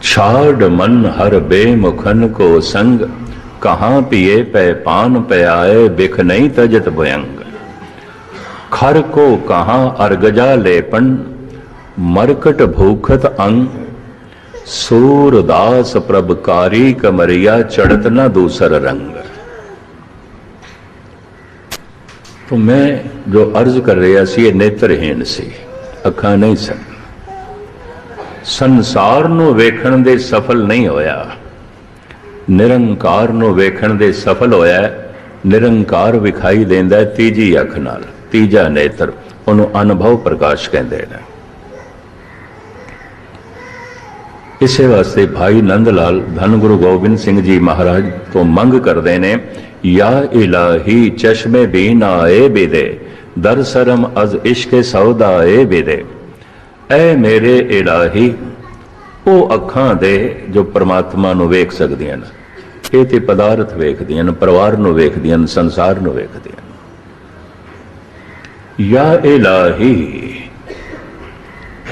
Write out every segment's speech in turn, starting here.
छाड़ मन हर बेमुखन को संग, कहाँ पिए पै पान पयाए, बिख नहीं तजत भयंग। खर को कहाँ अर्गजा लेपन, मरकट भूखत अंग। सूरदास प्रभकारी कमरिया, चढ़त न दूसर रंग। तो मैं जो अर्ज कर रहा सी, ये नेत्रहीन सी, अखां नहीं सन। संसार नूं वेखण दे सफल नहीं होया, निरंकार नूं वेखण दे सफल होया। निरंकार विखाई देंदा है तीजी अख नाल, तीजा नेत्र, उहनूं अनुभव प्रकाश कहंदे ने। इसे वास्ते भाई नंद लाल धन गुरु गोबिंद सिंह जी महाराज तो मंग करते ने, या इलाही चश्मे भी ना ए बिदे, दर सरम अज इश्के सौदा ए बिदे। ऐ मेरे इलाही, वो अखां दे जो परमात्मा नूं वेख सकदियां ने। ये ते पदार्थ वेखदियां ने, परिवार नूं वेखदियां ने, संसार नूं वेखदियां ने। या इलाही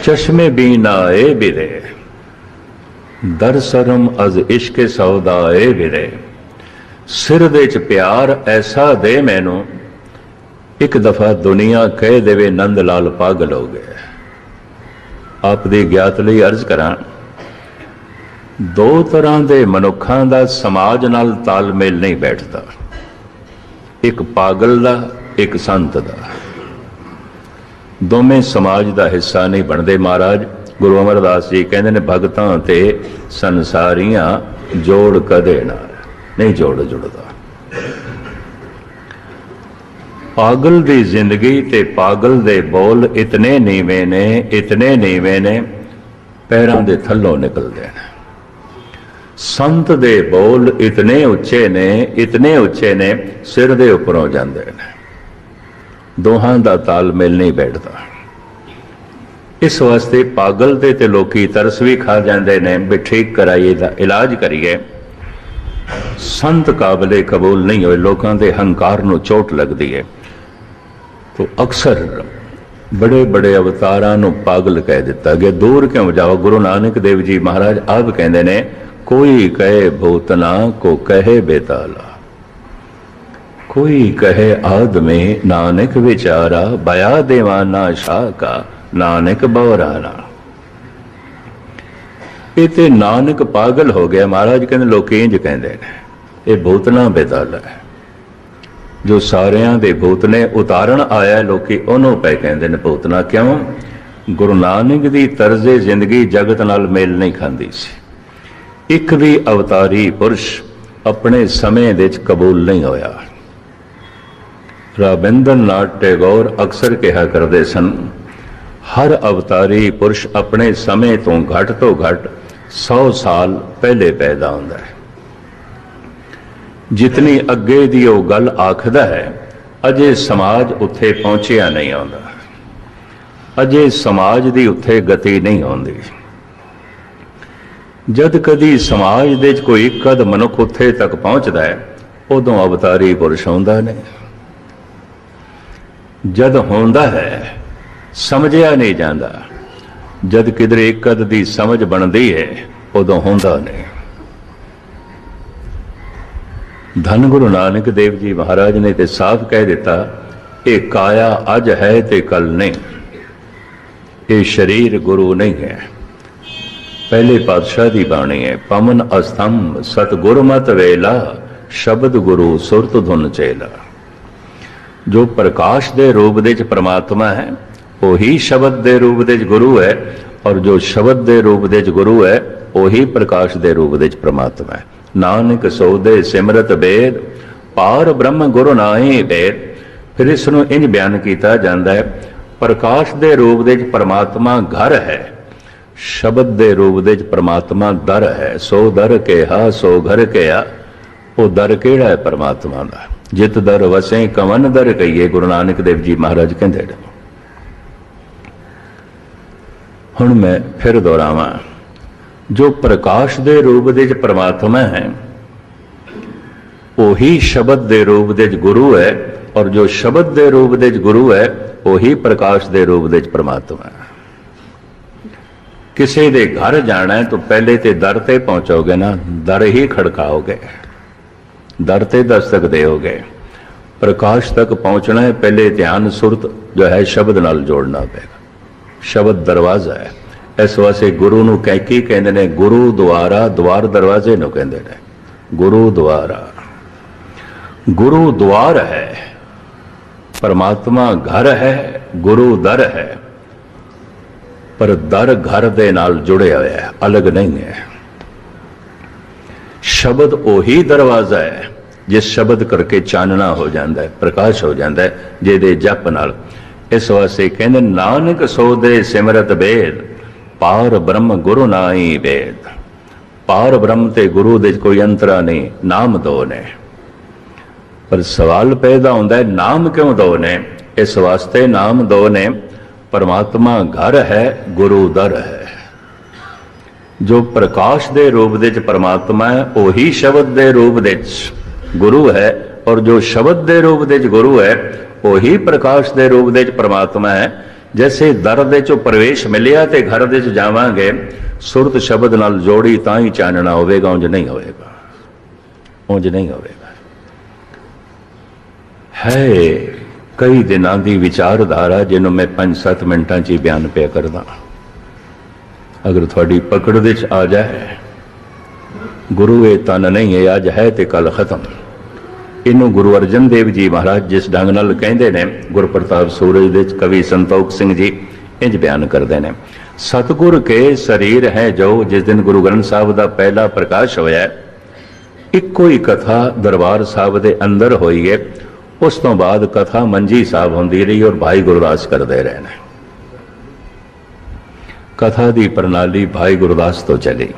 चश्मे भी ना ए बिदे, दर सरम अज इश्के सौदा ए बिदे। सिर दे च प्यार ऐसा दे मैनू, एक दफा दुनिया कह देवे नंद लाल पागल हो गए। आप दी ज्ञात लई अर्ज करां, दो तरह के मनुखों का समाज नाल तालमेल नहीं बैठता, एक पागल का, एक संत का। दोवें समाज का हिस्सा नहीं बनते। महाराज गुरु अमरदास जी कहते हैं, भगतां ते संसारियां जोड़ कदे ना नहीं जोड़ जुड़ता। पागल दी जिंदगी ते पागल दे बोल इतने नीवे ने, इतने नीवे ने, पैरों दे थल्लों निकलते हैं। संत दे बोल इतने उच्चे ने, इतने उच्चे ने, सिर दे उपरों जाते हैं। दोहां दा तालमेल नहीं बैठता। इस वास्ते पागल ते लोकी तरस भी खा जाते हैं भी ठीक कराइए, इलाज करिए। संत काबले कबूल नहीं होए, लोगों के हंकार नूं चोट लगती है। तो अक्सर बड़े बड़े अवतारां नूं पागल कह दिता गया। दूर क्यों जाओ। गुरु नानक देव जी महाराज आप कहते ने, कोई कहे भूतना को कहे बेताला, कोई कहे आदमी नानक विचारा, बया देवाना शाह का नानक बौराना। इते नानक पागल हो गया। महाराज कहते लोग इंज कहते हैं, ये भूतना बेताला है। जो सारियां दे भूत ने उतारण आया, लोकी उन्हों पे कहते हैं भूतना। क्यों? गुरु नानक दी तर्जे जिंदगी जगत नाल मेल नहीं खांदी सी। एक भी अवतारी पुरुष अपने समय दे कबूल नहीं होया। रविंद्रनाथ टैगोर अक्सर कहा करते सन, हर अवतारी पुरुष अपने समय तो घट 100 साल पहले पैदा होता है। जितनी अगे दी वो गल आखदा है, अजे समाज उत्थे पहुंचिया नहीं आता, अजे समाज दी उत्थे गति नहीं आती। जद कदी समाज दे कोई कद मनुख उत्थे तक पहुंचता है, उदों अवतारी पुरुष आउंदा नहीं। जद होंदा है समझिया नहीं जाता, जद किधर एक कद दी समझ बनती है, उदों होंदा नहीं। धन गुरु नानक देव जी महाराज ने तो साफ कह दिता, ये काया अज है ते कल नहीं, ये शरीर गुरु नहीं है। पहले पातशाह की बाणी है, पवन अस्तंभ सतगुर मत वेला, शब्द गुरु सुरत धुन चेला। जो प्रकाश दे रूप दे परमात्मा है, वही शब्द दे रूप दे गुरु है, और जो शब्द दे रूप दे गुरु है, वही प्रकाश दे रूप दे परमात्मा है। नानक सौदे सिमरत बेद, पार ब्रह्म गुरु नाहि भेद। फिर इसनों इंज बयान किया जाता है, प्रकाश दे रूप दे परमात्मा घर है, शब्द दे रूप दे परमात्मा दर है। सो दर कहा सो घर कहा, वो दर केड़ा है परमात्मा का। जित दर वसे कवन दर कहिए, गुरु नानक देव जी महाराज कहते हैं। हुण मैं फिर दोहरावां, जो प्रकाश दे रूप दे परमात्मा है, वही शब्द दे रूप दे गुरु है, और जो शब्द दे रूप दे गुरु है, वही प्रकाश दे रूप दे परमात्मा है। किसी दे घर जाना है तो पहले ते दर ते पहुंचोगे ना, दर ही खड़काओगे, दर ते दस्तक दोगे। प्रकाश तक पहुंचना है, पहले ध्यान सुरत जो है शब्द नाल जोड़ना पेगा। शब्द दरवाजा है। इस वास्ते गुरु नूं कैकी कहंदे ने, गुरु द्वारा, द्वार दरवाजे नूं कहंदे ने, गुरु द्वारा। गुरु द्वार है, परमात्मा घर है, गुरु दर है, पर दर घर दे नाल जुड़े हुए है, अलग नहीं है। शब्द ओही दरवाजा है जिस शब्द करके चानना हो जाता है, प्रकाश हो जाता है, जिहदे जप नाल। इस वास्ते कहंदे नानक सो दे सिमरत बेद, पार ब्रह्म गुरु नाई वेद। पार ब्रह्म ते गुरु दे कोई अंतरा नहीं, नाम दो ने। पर सवाल पैदा होता है, नाम क्यों दो ने? इस वास्ते नाम दो ने, परमात्मा घर है, गुरु दर है। जो प्रकाश दे रूप दे परमात्मा है, वही शब्द दे रूप दे गुरु है, और जो शब्द दे रूप दे गुरु है, वही प्रकाश दे रूप दे परमात्मा है। जैसे दर दे चो प्रवेश मिलिया ते घर दे च जावांगे, सुरत शब्द नाल जोड़ी तां ही चानना होवेगा, उंज नहीं होवेगा, उंज नहीं होवेगा। है कई दिनों की विचारधारा जिन्हों मैं 5-7 मिनटां च बयान पे करदा। अगर थोड़ी पकड़ दे आ जाए, गुरु ये तन नहीं है, अज है तो कल खत्म। इनू गुरु अर्जन देव जी महाराज जिस ढंग नाल कहंदे ने, गुरप्रताप सूरज दे कवि संतोख सिंह जी इंज बयान करते हैं, सतगुर के शरीर है जो। जिस दिन गुरु ग्रंथ साहब का पहला प्रकाश होया, इक्को ही कथा दरबार साहब के अंदर होई है। उस तो बाद कथा मंजी साहब होंदी रही और भाई गुरदास करते रहे ने। कथा की प्रणाली भाई गुरदास तो चली,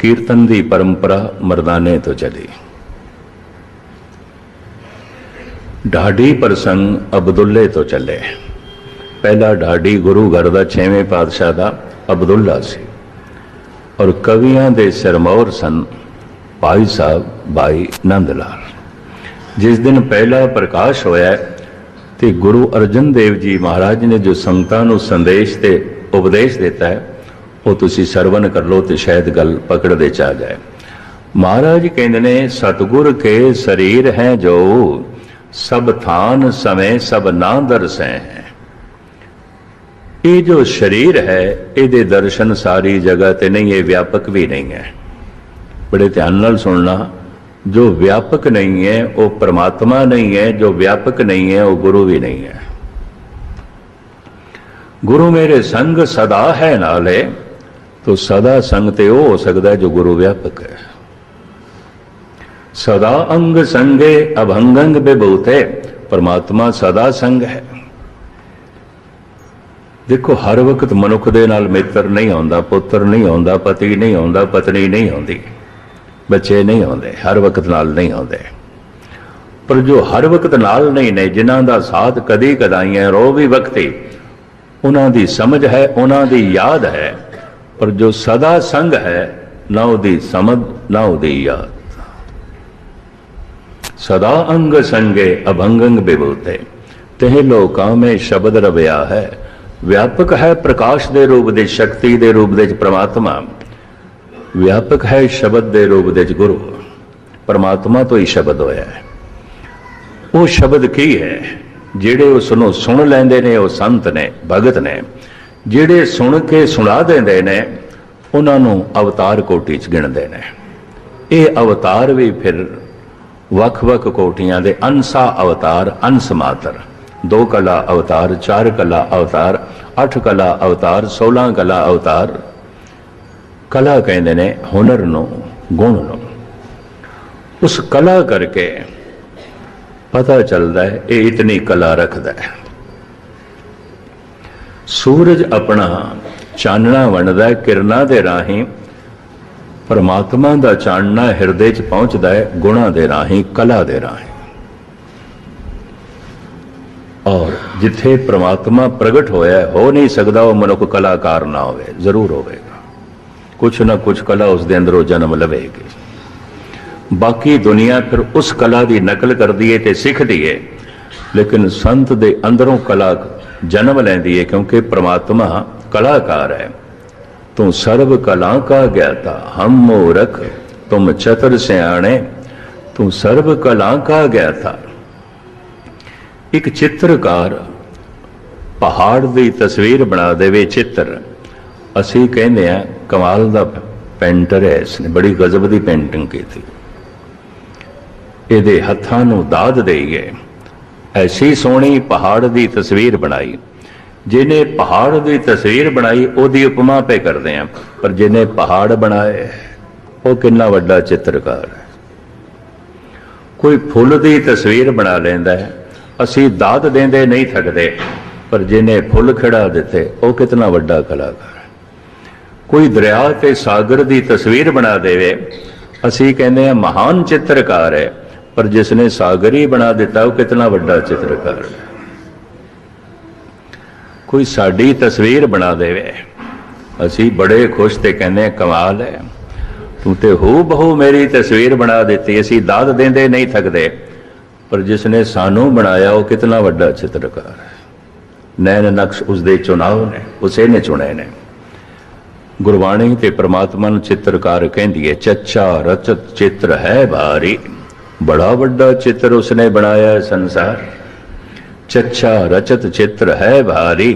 कीर्तन की परंपरा मरदाने तो चली। ढाडी प्रसंग अब्दुल्ले तो चले। पहला ढाडी गुरु घर का 6वें पातशाह का अब्दुल्ला सी, और कवियां दे सिरमौर सन भाई साहब भाई नंद लाल। जिस दिन पहला प्रकाश होया तो गुरु अर्जन देव जी महाराज ने जो संगतां नूं संदेश ते उपदेश देता है, वो तुसी सरवण कर लो तो शायद गल पकड़ दे च आ जाए। महाराज कहते ने, सतगुर के शरीर हैं जो, सब थान समय सब ना दरसै हैं। ये जो शरीर है, ये दर्शन सारी जगह ते नहीं है, व्यापक भी नहीं है। बड़े ध्यान नाल सुनना, जो व्यापक नहीं है वो परमात्मा नहीं है, जो व्यापक नहीं है वो गुरु भी नहीं है। गुरु मेरे संग सदा है नाले, तो सदा संग ते वो हो सकता है जो गुरु व्यापक है। सदा अंग संगे अभंगंग बेबूते, परमात्मा सदा संग है। देखो हर वक्त मनुख दे नाल मित्र नहीं होंदा, पुत्र नहीं होंदा, पति नहीं होंदा, पत्नी नहीं होंदी, बच्चे नहीं होंदे, हर वक्त नाल नहीं होंदे। पर जो हर वक्त नाल नहीं ने, जिन्हां दा साथ कदी कदाई है, रो भी वक्ती, उन्हां दी समझ है, उन्हां दी याद है। पर जो सदा संग है, ना उदी समझ ना उदी याद। सदा अंग संगे अभंगंग विभूते, तेह लोकां में शब्द रव्या है। व्यापक है प्रकाश दे रूप दे, शक्ति दे रूप दे परमात्मा। व्यापक है शब्द दे रूप दे गुरु। परमात्मा तो ही शब्द होया है। वो शब्द की है? जेड़े उसनों सुन लेंदे ने, वो संत ने, भगत ने। जेड़े सुन के सुना देंदे ने, उन्होंने अवतार कोटि च गिणदे ने। ये अवतार भी फिर वख-वख कोटियां दे अंसा अवतार, अंश मात्र। 2 कला अवतार, 4 कला अवतार, 8 कला अवतार, 16 कला अवतार। कला कहते ने हुनर नो, गुण नो। उस कला करके पता चलता है ये इतनी कला रखता है। सूरज अपना चानना वंडदा है किरणा दे राही, परमात्मा दा चानना हिरदे च पहुंचता है गुणा दे राही, कला दे राही। और जिथे परमात्मा प्रगट होया हो नहीं सकता वो मनुख कलाकार ना होवे, जरूर होवेगा। कुछ ना कुछ कला उसके अंदरों जन्म लवेगी। बाकी दुनिया फिर उस कला की नकल कर दी है, सीख दी है, लेकिन संत दे अंदरों कला जन्म लेंदी है, क्योंकि परमात्मा कलाकार है। तू सर्व कला का ज्ञाता, हम मूरख तुम चतुर सियाणे, तू सर्व कला का ज्ञाता। एक चित्रकार पहाड़ की तस्वीर बना देवे चित्र, असी कहते हैं कमाल का पेंटर है, इसने बड़ी गजब की पेंटिंग की थी, ये हत्थां नूं दाद दे गए, ऐसी सोहनी पहाड़ की तस्वीर बनाई। जिन्हें पहाड़ की तस्वीर बनाई उसकी उपमा पे करते हैं, पर जिन्हें पहाड़ बनाए वो कितना वड्डा चित्रकार है। कोई फुल की तस्वीर बना लेंदा है, असी दाद देंदे नहीं थकते, पर जिन्हें फुल खिड़ा दिते वो कितना वड्डा कलाकार है। कोई दरिया ते सागर की तस्वीर बना देवे, असी कहते हैं महान चित्रकार है, पर जिसने सागर ही बना दिता वो कितना वड्डा चित्रकार है। कोई साड़ी तस्वीर बना देवे, असी बड़े खुश ते कहने कमाल है, तू ते हू बहू मेरी तस्वीर बना देती, असी दाद देंदे नहीं थकते, पर जिसने सानू बनाया वो कितना वड्डा चित्रकार है। नैन नक्श उसके चुनाव ने, उसे ने चुने ने। गुरबाणी ते परमात्मा नूं चित्रकार कहंदी है, चच्चा रचत चित्र है भारी, बड़ा वड्डा चित्र उसने बनाया संसार। चच्चा रचत चित्र है भारी,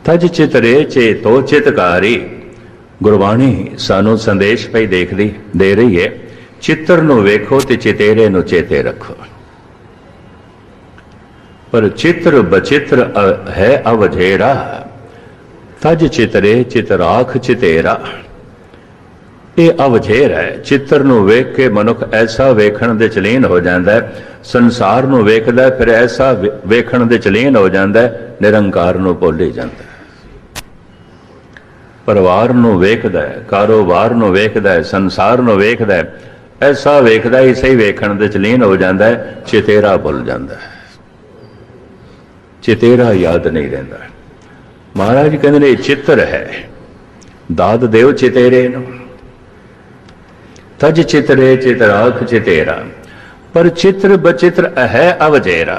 तज चितरे चे तो चितकारी। गुरबाणी सानू संदेश पे दे रही है, चित्र नू वेखो ते चितेरे नू चेते रखो। पर चित्र बचित्र है अवझेरा, तज चितरे चितराख चितेरा। ये अवझेर है, चित्र नू वेख के मनुख ऐसा वेखण दे चलीन हो जाता है, संसार नू वेखदा है फिर ऐसा वेखण दे चलीन हो जाता है, निरंकार नू भुल ही जाता है। परिवार नू वेखदा है, कारोबार नू वेखदा है, संसार नू वेखदा है, ऐसा वेखदा ही सही वेखण दे चलीन हो जाता है, चितेरा भुल जाता है, चितेरा याद नहीं रहता। महाराज कहते ने चित्र है, दाद देव चितेरे नू, तज चितरे चितराख चितेरा। पर चित्र बचित्र है अवझेरा,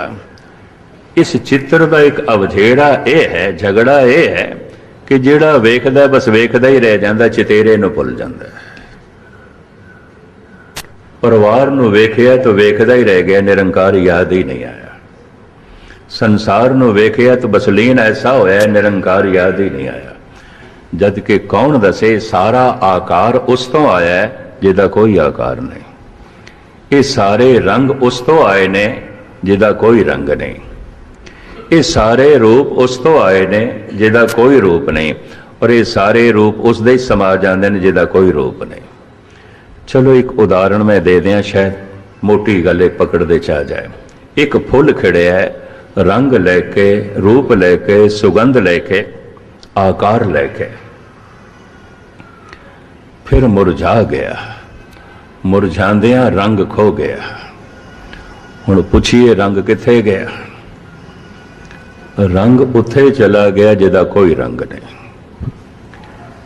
इस चित्र का एक अवझेरा यह है, झगड़ा यह है कि जिहड़ा वेखदा बस वेखदा ही रह जाता, चितेरे नूं भुल जाता। परिवार नूं वेखिया तो वेखदा ही रह गया, निरंकार याद ही नहीं आया। संसार नूं वेखिया तो बस लीन ऐसा होया, निरंकार याद ही नहीं आया। जद कि कौन दसे सारा आकार उस तो आया है जिहदा कोई आकार नहीं, ये सारे रंग उस तो आए ने जिहदा कोई रंग नहीं, ये सारे रूप उस तो आए ने जिहदा कोई रूप नहीं, और ये सारे रूप उस दे समा जाते हैं जिहदा कोई रूप नहीं। चलो एक उदाहरण मैं दे दिया, शायद मोटी गल पकड़ते चा जाए। एक फुल खिड़िया है, रंग लैके, रूप लैके, सुगंध लैके, आकार लैके, फिर मुरझा गया, मुरझांदिया रंग खो गया। हुण पुछिए रंग किथे गया? रंग उत्थे चला गया जिहदा कोई रंग नहीं।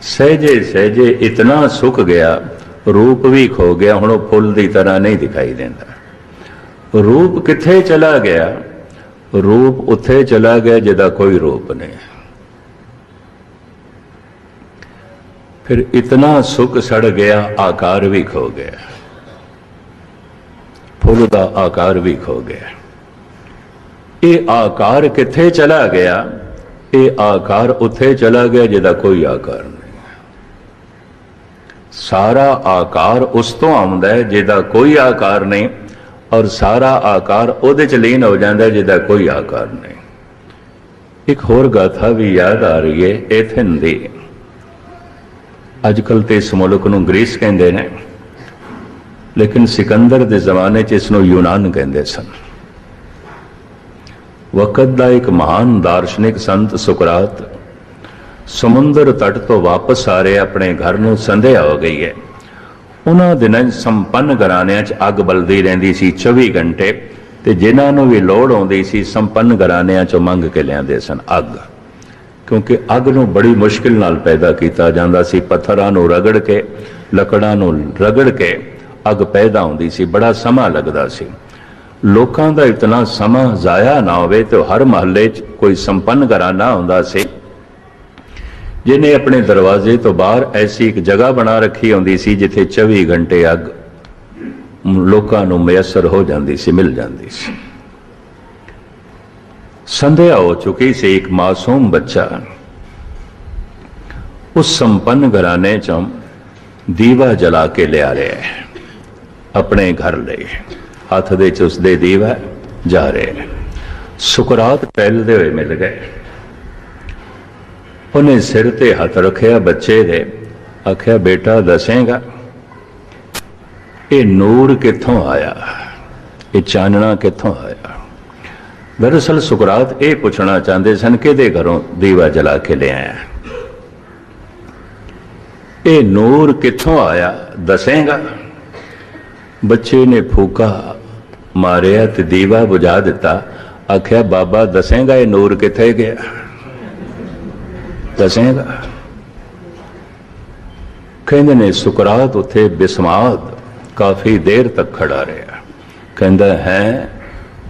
सहजे सहजे इतना सुख गया, रूप भी खो गया, हुण फुल की तरह नहीं दिखाई देता। रूप किथे चला गया? रूप उत्थे चला गया जिहदा कोई रूप नहीं। फिर इतना सुख सड़ गया, आकार भी खो गया, फुल का आकार भी खो गया। ये आकार किथे चला गया? ये आकार उत्थे चला गया जिहदा कोई आकार नहीं। सारा आकार उस तो आउंदा है जिहदा कोई आकार नहीं, और सारा आकार उहदे च लीन हो जाता है जिहदा कोई आकार नहीं। एक होर गाथा भी याद आ रही है एथन दी। अजकल तो इस मुल्क नूं ग्रीस कहते हैं, लेकिन सिकंदर के जमाने च इसनूं यूनान कहते सन। वक़्त का एक महान दार्शनिक संत सुकरात समुंदर तट तो वापस आ रहे, अपने घर नूं संध्या हो गई है। उन्होंने दिनों संपन्न घरानिਆਂ 'ਚ अग बलदी रहिंदी सी 24 घंटे, ते जिन्हां नूं भी लोड़ आउंदी सी संपन्न घरानिਆਂ 'चों मंग के लिआंदे सन अग, क्योंकि अग नूं बड़ी मुश्किल नाल पैदा किया जाता सी। पत्थरां नूं रगड़ के, लकड़ां नूं रगड़ के अग पैदा होंदी सी, बड़ा समा लगदा सी। लोकां दा इतना समा जाया ना होवे तो हर महल्ले 'ਚ कोई संपन्न घराना हुंदा सी जिन्हें अपने दरवाजे तो बाहर ऐसी एक जगह बना रखी होंदी सी जिथे 24 घंटे अग लोकां नूं मयसर हो जाती सी, मिल जाती सी। संध्या हो चुकी सी, एक मासूम बच्चा उस संपन्न घराने चों दीवा जला के लिया रहा है अपने घर ले, हाथ दे च उसदे दीवा जा रहे। सुकरात टहलते हुए मिल गए, उन्हें सिर ते हथ रखिया बच्चे दे, आख्या बेटा दसेगा ये नूर कित्थों आया, ये चानना कित्थों आया। दरअसल सुकरात ये पूछना चाहते सन कि घरों दीवा जला के ले आया, ये नूर कित्थों आया दसेगा। बच्चे ने फूका मारिया ते दीवा बुझा दिता, आख्या बाबा दसेगा ये नूर कित्थे गया, दसेगा। कहते ने सुकरात उत्थे बिस्माद काफी देर तक खड़ा रहा, कहता है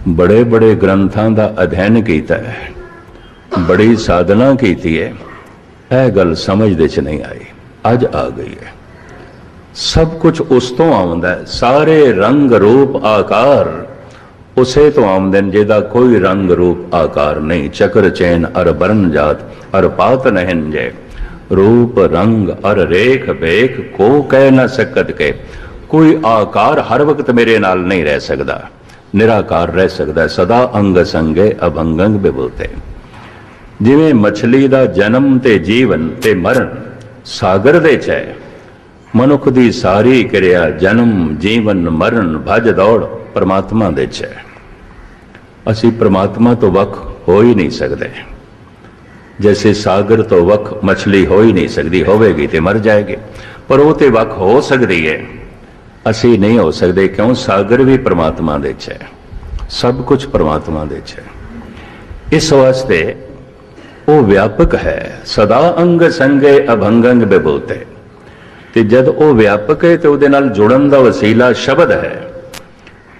बड़े बड़े ग्रंथों का अध्ययन किया है, बड़ी साधना की है, यह गल समझदे च नहीं आई, अज आ गई है। सब कुछ उस तो आउंदा है, सारे रंग रूप आकार उसे तो आउंदे जिहदा कोई रंग रूप आकार नहीं। चक्र चैन अर बरन जात अर पात नहन जय, रूप रंग अर रेख बेख को कह न सकत के। कोई आकार हर वक्त मेरे नाल नहीं रह सकता, निराकार रह सकता है, सदा अंग संगे अभंगंग विभूते। जिवें मछली दा जन्म ते जीवन ते मरण सागर दे च है, मनुख दी सारी क्रिया जन्म जीवन मरण भज दौड़ परमात्मा दे च है। असी परमात्मा तो वख हो ही नहीं सकते, जैसे सागर तो वख मछली हो ही नहीं सकती, होवेगी तो मर जाएगी, पर वो तो वख हो सकती है, असी नहीं हो सकते। क्यों? सागर भी परमात्मा दे च है, सब कुछ परमात्मा दे च है। इस वास्ते वो व्यापक है, सदा अंग संगे अभंगंग विभूते। ते जद वो व्यापक है तो उहदे नाल जुड़न दा वसीला शब्द है,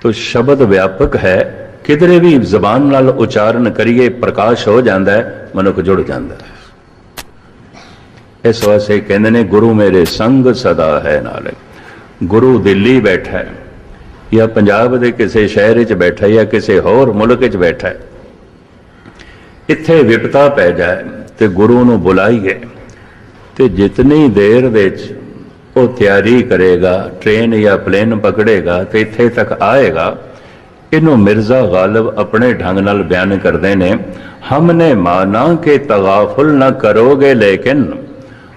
तो शब्द व्यापक है, किधरे भी जबान नाल उच्चारण करिए प्रकाश हो जाता है, मनुख जुड़ जाता है। इस वास्ते कहते ने गुरु मेरे संग सदा है नाल। गुरु दिल्ली बैठा है या पंजाब के किसी शहर च बैठा या किसी होर मुल्क च बैठा है, इत्थे विपता पै जाए तो गुरु नूं बुलाइए, तो जितनी देर विच वो तैयारी करेगा, ट्रेन या प्लेन पकड़ेगा तो इत्थे तक आएगा। इनू मिर्जा गालिब अपने ढंग नाल बयान करते हैं, हमने माना कि तगाफुल न करोगे लेकिन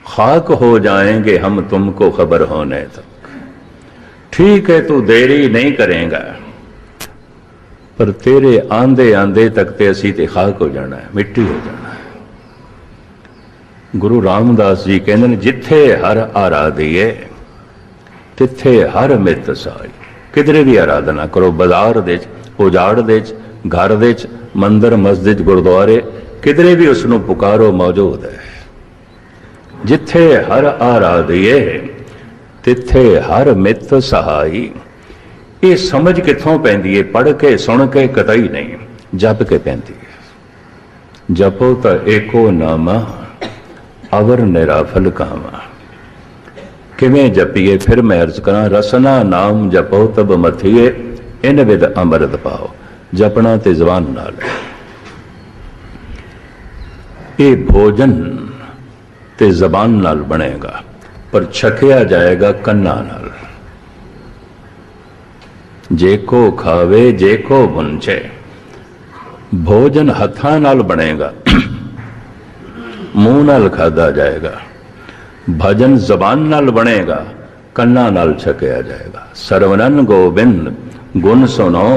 खाक हो जाएंगे हम तुमको खबर होने तक। ठीक है तू देरी नहीं करेगा, पर तेरे आंदे आंदे तक ते असी ते खाक हो जाना है, मिट्टी हो जाना है। गुरु रामदास जी कहते हैं, जिथे हर आराधिए तिथे हर मित साई। किधरे भी आराधना करो, बाजार दे उजाड़ दे घर दे मंदिर मस्जिद गुरुद्वारे, किधरे भी उसनों पुकारो मौजूद है। जिथे हर आराधिए तिथे हर मित सहाई। ये समझ कितों पैंदी है? पढ़ के सुन के कतई नहीं, जप के पैंदी है। जपो तो एको नामा अवर निराफल कामा। किवें जपीए? फिर मैं अर्ज करा, रसना नाम जपो तब मथिए इन विद अमृत पाओ। जपना ते जबान नाल, ये भोजन ते जबान नाल बनेगा, पर छकिया जाएगा कन्ना नाल। जेको खावे जेको बुंचे। भोजन हथा नाल बनेगा, मुंह नाल खादा जाएगा। भजन जबान नाल बनेगा, कन्ना नाल छकिया जाएगा। सरवणन गोबिंद गुण सुनो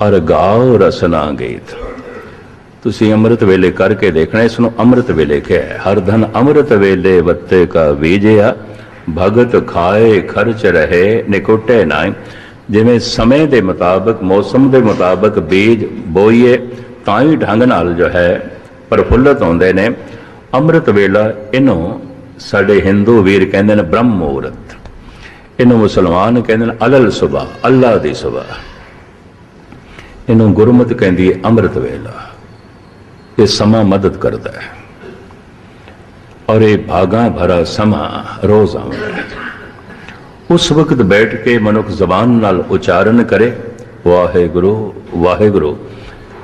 और गाओ रसना गीत। तुसी अमृत वेले करके देखना, इसनों अमृत वेले क्या है? हर धन अमृत वेले वत्ते का बीजया, भगत खाए खर्च रहे निकुटे नाय। जिमें समय के मुताबिक मौसम के मुताबिक बीज बोईए तां ही ढंग नाल जो है प्रफुल्लित होंदे ने। अमृत वेला इनों साडे हिंदू वीर कहते हैं ब्रह्म मुहूर्त, इनों मुसलमान कहते हैं अलल सुबह, अल्लाह दी सुबह। इनों गुरमत कहती है अमृत वेला। ये समा मदद करता है। और ये भागा भरा समा रोज आउंदा है। उस वक्त बैठ के मनुख जबान नाल उचारण करे वाहेगुरु वाहेगुरु,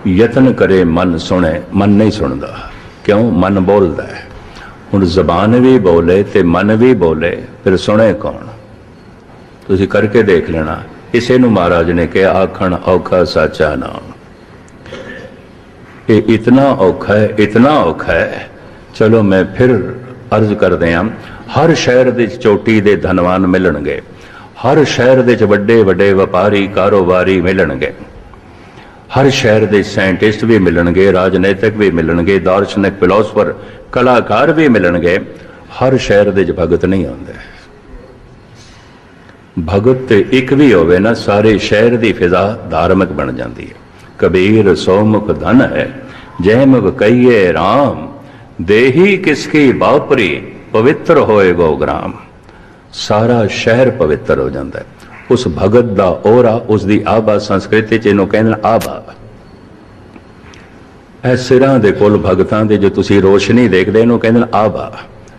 यतन करे मन सुने, मन नहीं सुनता। क्यों? मन बोलता है। हुण जबान भी बोले ते मन भी बोले, फिर सुने कौन? तुसीं करके देख लेना। इसे नूं महाराज ने कहा आखण औखा साचा नाम। ये इतना औखा है, इतना औखा है। चलो मैं फिर अर्ज कर दियां, हर शहर दे चोटी दे धनवान मिलणगे, हर शहर दे वड्डे वड्डे व्यापारी कारोबारी मिलणगे, हर शहर दे साइंटिस्ट भी मिलणगे, राजनीतिक भी मिलणगे, दार्शनिक फिलोसफर कलाकार भी मिलणगे। हर शहर दे भगत नहीं आउंदे। भगत ते एक भी होवे ना, सारे शहर दी फिजा धार्मिक बन जाती है। कबीर सौमुख धन है जय मुख कहिए राम, देही किसकी बापरी पवित्र होए गो ग्राम। सारा शहर पवित्र हो जाता है उस भगत दा ओरा, उसकी आभा। संस्कृति च इहनूं कहंदे आभा। ए सिरां दे कोल भगतां दे जो तुसीं रोशनी देखदे, इहनूं कहंदे आभा।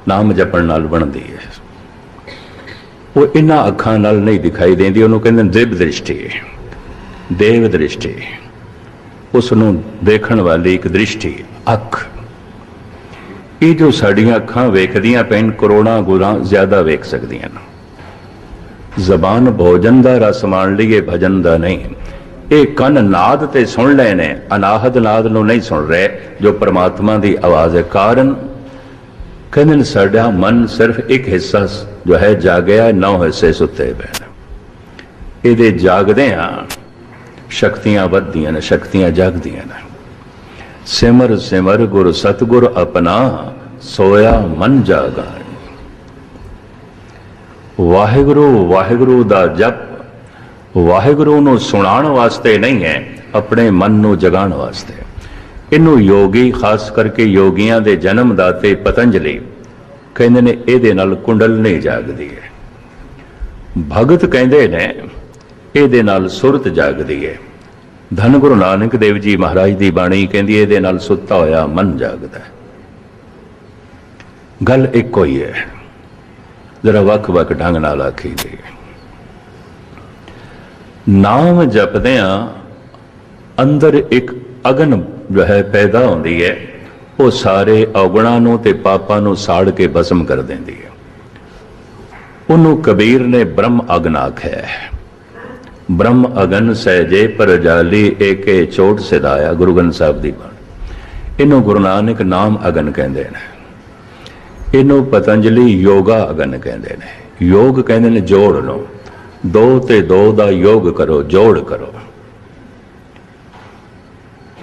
नाम जपण नाल बनदी है। वो इन्हां अखां नाल नहीं दिखाई देंदी, उहनूं कहंदे दिव्य दृष्टि, देव दृष्टि। उसनूं देखण वाली एक दृष्टि, अख। ये जो साड़ियां अखां वेखदियां पैन, करोड़ां गुणा ज्यादा वेख सकदियां न। जबान भोजन दा रस मान लईए, भजन दा नहीं। ये कन नाद ते सुन ले ने, अनाहद नाद नूं नहीं सुन रहे जो परमात्मा दी आवाज है। कारण कहंदे साडा मन सिर्फ एक हिस्सा जो है जागया, 9 हिस्से सुते पैन। इहदे जागदियां शक्तियां वधदियां ने, शक्तियां जागदियां ने। सिमर सिमर गुर सतगुर अपना, सोया मन जागा। वाहिगुरु वाहिगुरु दा जप वाहिगुरु नूं सुणाण वास्ते नहीं है, अपने मन नूं जगाण वास्ते। इनू योगी, खास करके योगियां दे जन्मदाते पतंजलि कहंदे ने इहदे नाल कुंडलनी जागदी है। भगत कहंदे ने इहदे नाल सुरत जागदी है। धन गुरु नानक देव जी महाराज दी बाणी कहंदी इहदे नाल सुत्ता होया मन जागदा है। गल इक्को ही है, जरा वख वख ढंग नाल आखी गई। नाम जपदियां अंदर एक अगन जो है पैदा होती है, वो सारे अवगुणां नूं ते पापां नूं साड़ के भस्म कर देंदी है। उन्होंने कबीर ने ब्रह्म अग्न आख्या है। ब्रह्म अगन सहजे पर जाली एके चोट सिधाया, गुरु ग्रंथ साहिब दी बाणी। इनू गुरु नानक नाम अगन कहंदे ने। इनू पतंजलि योगा अगन कहंदे ने। योग कहंदे ने जोड़ लो, 2 ते 2 दा योग करो, जोड़ करो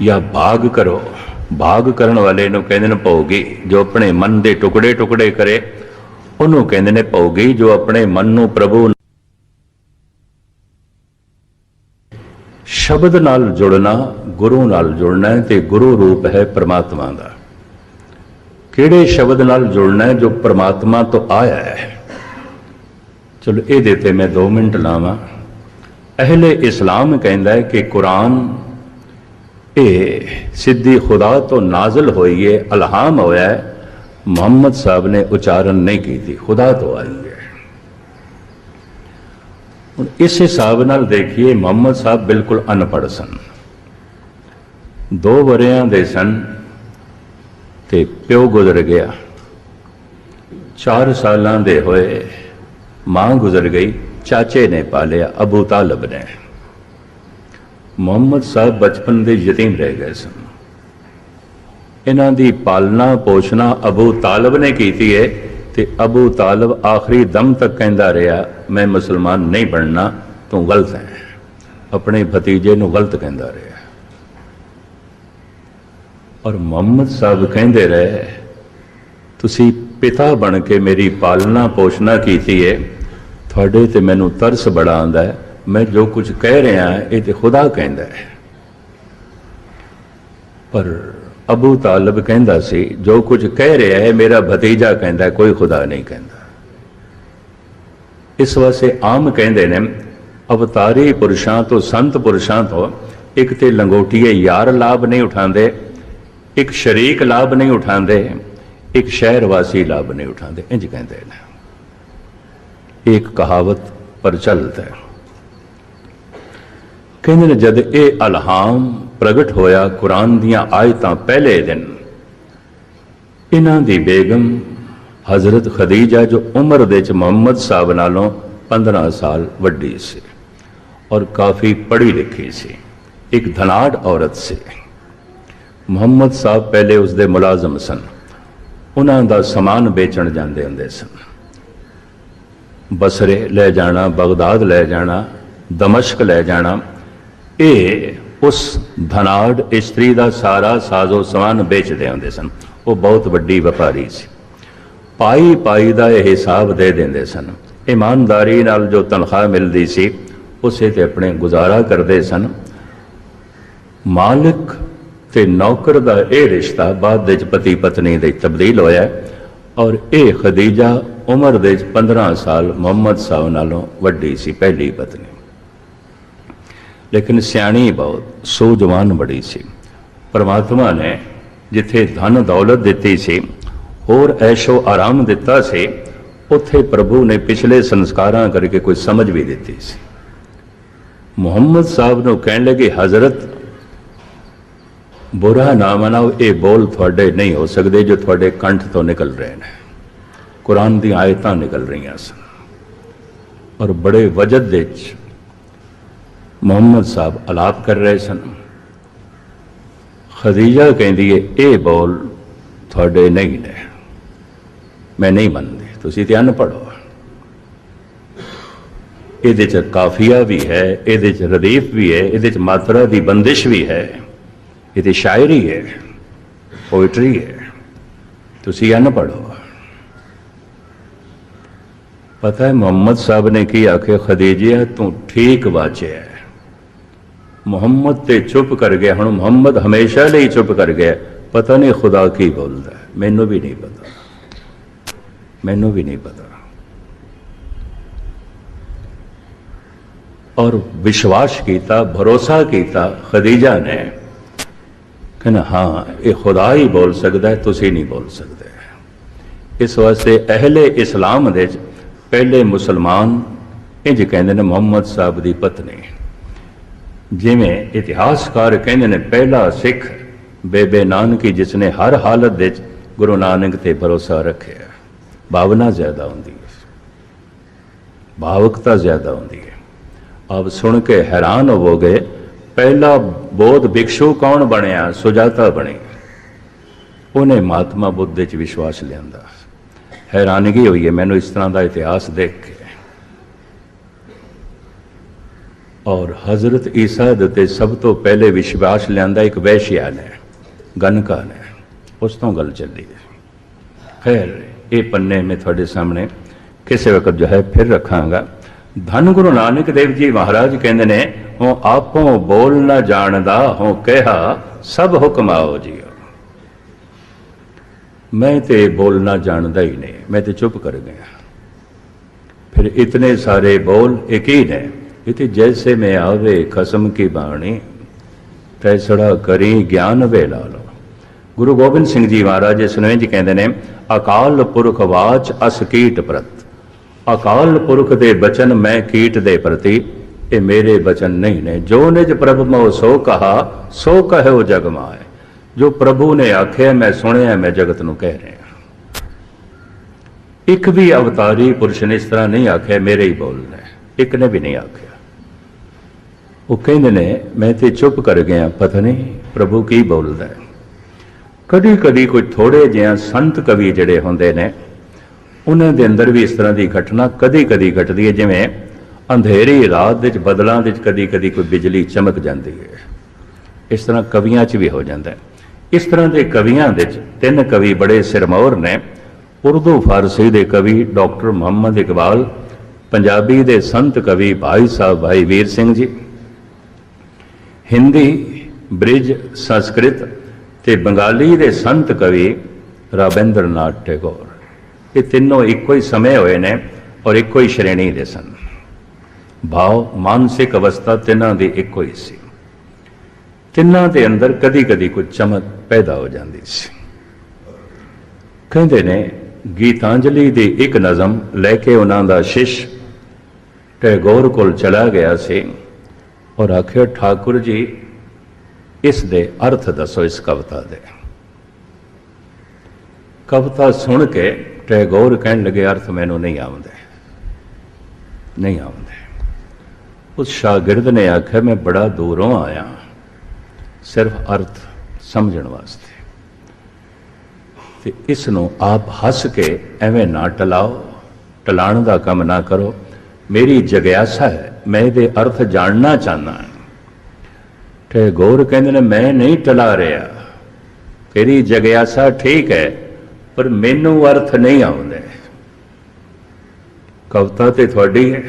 या भाग करो। भाग करन वाले नूं कहंदे ने भोगी। जो अपने मन दे टुकड़े टुकड़े करे उन्होंने कहंदे ने भोगी। जो अपने मन नूं प्रभु शब्द नाल जुड़ना, गुरु नाल जुड़ना है, ते गुरु रूप है परमात्मा दा। किहड़े शब्द नाल जुड़ना है? जो परमात्मा तो आया है। चलो ये ते मैं 2 मिनट लावां। अहले इस्लाम कहंदा है कि कुरान ये सिद्धी खुदा तो नाजल होई है, अलहाम होया है। मोहम्मद साहब ने उच्चारण नहीं की थी, खुदा तो आई है। इस हिसाब नाल देखिए, मोहम्मद साहब बिल्कुल अनपढ़ सन। 2 वरियां दे सन ते प्यो गुजर गया। 4 सालां दे होए मां गुजर गई। चाचे ने पालिया, अबू तालब ने। मोहम्मद साहब बचपन दे यतीम रह गए सन। इन्हां दी पालना पोषना अबू तालब ने की है। ते अबू तालब आखिरी दम तक कहता रहा, मैं मुसलमान नहीं बनना, तू गलत है। अपने भतीजे नूं गलत कहता रहा। और मोहम्मद साहब कहते रहे, तुसी पिता बन के मेरी पालना पोषना की है, थोड़े ते मैनू तरस बड़ा आंदा है। मैं जो कुछ कह रहा है ये तो खुदा कहता है। पर अबू तालब कहता सी, जो कुछ कह रहा है मेरा भतीजा कहता है, कोई खुदा नहीं कहता। इस वास्ते आम कहते ने अवतारी पुरुषां तो संत पुरुषां तो एक तो लंगोटिए यार लाभ नहीं उठाते, एक शरीक लाभ नहीं उठाते, एक शहर वासी लाभ नहीं उठाते, इंज कहते हैं। एक कहावत प्रचलित है, कहते ने जद ये अलहाम प्रगट होया कुरान दियां आयतां पहले दिन, इन्हां दी बेगम हजरत खदीजा जो उम्र दे मुहम्मद साहब नालों 15 साल वड्डी सी और काफ़ी पढ़ी लिखी सी, एक धनाढ़ औरत सी। मुहम्मद साहब पहले उसके मुलाजम सन, उन्हों का समान बेचण जाते होंगे सन, बसरे ले जाना, बगदाद ले जाना, दमश्क ले जाना। ये उस धनाढ़ इस्त्री का सारा साजो समान बेचते होंगे सन। वो बहुत वड्डी व्यापारी सी, पाई पाई का यह हिसाब दे देंगे सन। ईमानदारी नाल जो तनख्वाह मिलती सी उसे ते अपने गुजारा करते सन। मालिक ते नौकर का यह रिश्ता बाद पति पत्नी दे तब्दील होया और ये खदीजा उम्र दे 15 साल मुहम्मद साहब नालों वड्डी सी, पहली पत्नी। लेकिन सियाणी बहुत, सूझवान बड़ी सी। परमात्मा ने जिथे धन दौलत दी सी और ऐशो आराम दिता सी, उत्थे प्रभु ने पिछले संस्कारां करके कोई समझ भी दी सी। मुहम्मद साहब नूं कहण लगे, हजरत बुरा ना मनाओ, ये बोल थोड़े नहीं हो सकते जो थोड़े कंठ तो निकल रहे हैं। कुरान दी आयतां निकल रही सन और बड़े वजद दे मुहम्मद साहब अलाप कर रहे सन। खदीजा कहती है, ये बोल थोड़े नहीं ने, मैं नहीं मनती, तुसीं ते अनपढ़ हो। इहदे च काफिया भी है, इहदे च रदीफ भी है, इहदे च मात्रा की बंदिश भी है, ये शायरी है, पोइट्री है, तुसीं अनपढ़ हो। पता है मुहम्मद साहब ने की आखे, खदीजिया तू ठीक वाचे है। मुहम्मद ते चुप कर गया, हुण मुहम्मद हमेशा लिए चुप कर गया। पता नहीं खुदा की बोलता है, मैनू भी नहीं पता, मैनू भी नहीं पता। और विश्वास किया, भरोसा किया खदीजा ने, कहना हाँ ये खुदा ही बोल सकता है, तुसी नहीं बोल सकते। इस वास्ते अहले इस्लाम दे पहले मुसलमान इंज कहते हैं मुहम्मद साहब की पत्नी, जिमें इतिहासकार कहते हैं पहला सिख बेबे नानकी जिसने हर हालत दे गुरु नानक ते भरोसा रखे। भावना ज्यादा होंगी है, भावुकता ज्यादा होंगी है। आप सुन के हैरान होवोगे, पहला बौद्ध भिक्षु कौन बनया? सुजाता बनी। उन्हें महात्मा बुद्ध च विश्वास लिया। हैरानगी हुई है मैनू इस तरह का इतिहास देख के। और हजरत ईसा दे सब तो पहले विश्वास लिया एक वैश्या ने, गणका ने, उस तो गल चली। खैर ये पन्ने में थोड़े सामने किसी वक्त जो है फिर रखांगा। धन गुरु नानक देव जी महाराज कहते ने, हों आपों बोल न जानदा, हों कहा सब हुक्म आओ जी। मैं तो बोलना जानता ही नहीं, मैं तो चुप कर गया। फिर इतने सारे बोल एक ही ने, इति जैसे में आवे खसम की बाणी, तैसड़ा करी ज्ञान वेला लो। गुरु गोबिंद सिंह जी महाराज इस जी कहते हैं, अकाल पुरख वाच अस कीट प्रत। अकाल पुरख दे बचन मैं कीट दे प्रति, ये मेरे बचन नहीं ने। जो निज प्रभु मोह सो कहा, सो कहो जग माए। जो प्रभु ने आख्या मैं सुनिया, मैं जगत नूं कह रहा। एक भी अवतारी पुरुष ने इस तरह नहीं आख्या मेरे ही बोलना, एक ने भी नहीं आख्या। वो कहते ने मैं तो चुप कर गया, पता नहीं प्रभु की बोलता है। कभी कभी कोई थोड़े जिहा संत कवि जड़े होंदे ने, उन्हां दे अंदर भी इस तरह की घटना कदी कदी घटती है। जिवें अंधेरी रात दे बदलां दे कदी कदी कोई बिजली चमक जाती है, इस तरह कवियां च भी हो जाता है। इस तरह के कवियां दे तीन कवि बड़े सिरमौर ने। उर्दू फारसी के कवि डॉक्टर मुहम्मद इकबाल, पंजाबी के संत कवि भाई साहब भाई वीर सिंह जी, हिंदी ब्रिज संस्कृत ते बंगाली के संत कवि राबिंद्र नाथ टैगोर। ये तीनों एको ही समय हुए ने और एको ही श्रेणी दे सन। भाव मानसिक अवस्था तिन्हां दी एको ही सी। तिन्हां दे अंदर कदी कदी कोई चमक पैदा हो जाती सी। ਕਹਿੰਦੇ ਨੇ ਗੀਤਾਂਜਲੀ ਦੀ ਇੱਕ ਨਜ਼ਮ ਲੈ ਕੇ ਉਹਨਾਂ ਦਾ ਸ਼ਿਸ਼ ਟੈਗੋਰ ਕੋਲ ਚਲਾ ਗਿਆ ਸੀ ਔਰ ਆਖਿਆ, ਠਾकुर जी ਇਸ ਦੇ ਅਰਥ ਦੱਸੋ ਇਸ ਕਵਿਤਾ ਦੇ। ਕਵਿਤਾ ਸੁਣ ਕੇ ਟੈਗੋਰ ਕਹਿਣ ਲੱਗੇ, ਅਰਥ ਮੈਨੂੰ ਨਹੀਂ ਆਉਂਦੇ, ਨਹੀਂ ਆਉਂਦੇ। ਉਸ ਸ਼ਾਗਿਰਦ ਨੇ ਆਖਿਆ, ਮੈਂ ਬੜਾ ਦੂਰੋਂ ਆਇਆ ਸਿਰਫ ਅਰਥ ਸਮਝਣ ਵਾਸਤੇ, ਤੇ ਇਸ ਨੂੰ ਆਪ ਹੱਸ ਕੇ ਐਵੇਂ ਨਾ ਟਲਾਓ, ਟਲਾਣ ਦਾ ਕੰਮ ਨਾ ਕਰੋ। ਮੇਰੀ ਜਗਿਆਸਾ ਹੈ, ਮੈਂ ਇਹਦੇ ਅਰਥ ਜਾਣਨਾ ਚਾਹੁੰਦਾ ਹਾਂ। ਟੈਗੋਰ ਕਹਿੰਦੇ ਨੇ, ਮੈਂ ਨਹੀਂ ਟਲਾ ਰਿਹਾ, ਤੇਰੀ ਜਗਿਆਸਾ ਠੀਕ ਹੈ, ਪਰ ਮੈਨੂੰ ਅਰਥ ਨਹੀਂ ਆਉਂਦੇ। ਕਵਿਤਾ ਤੇ ਤੁਹਾਡੀ ਹੈ,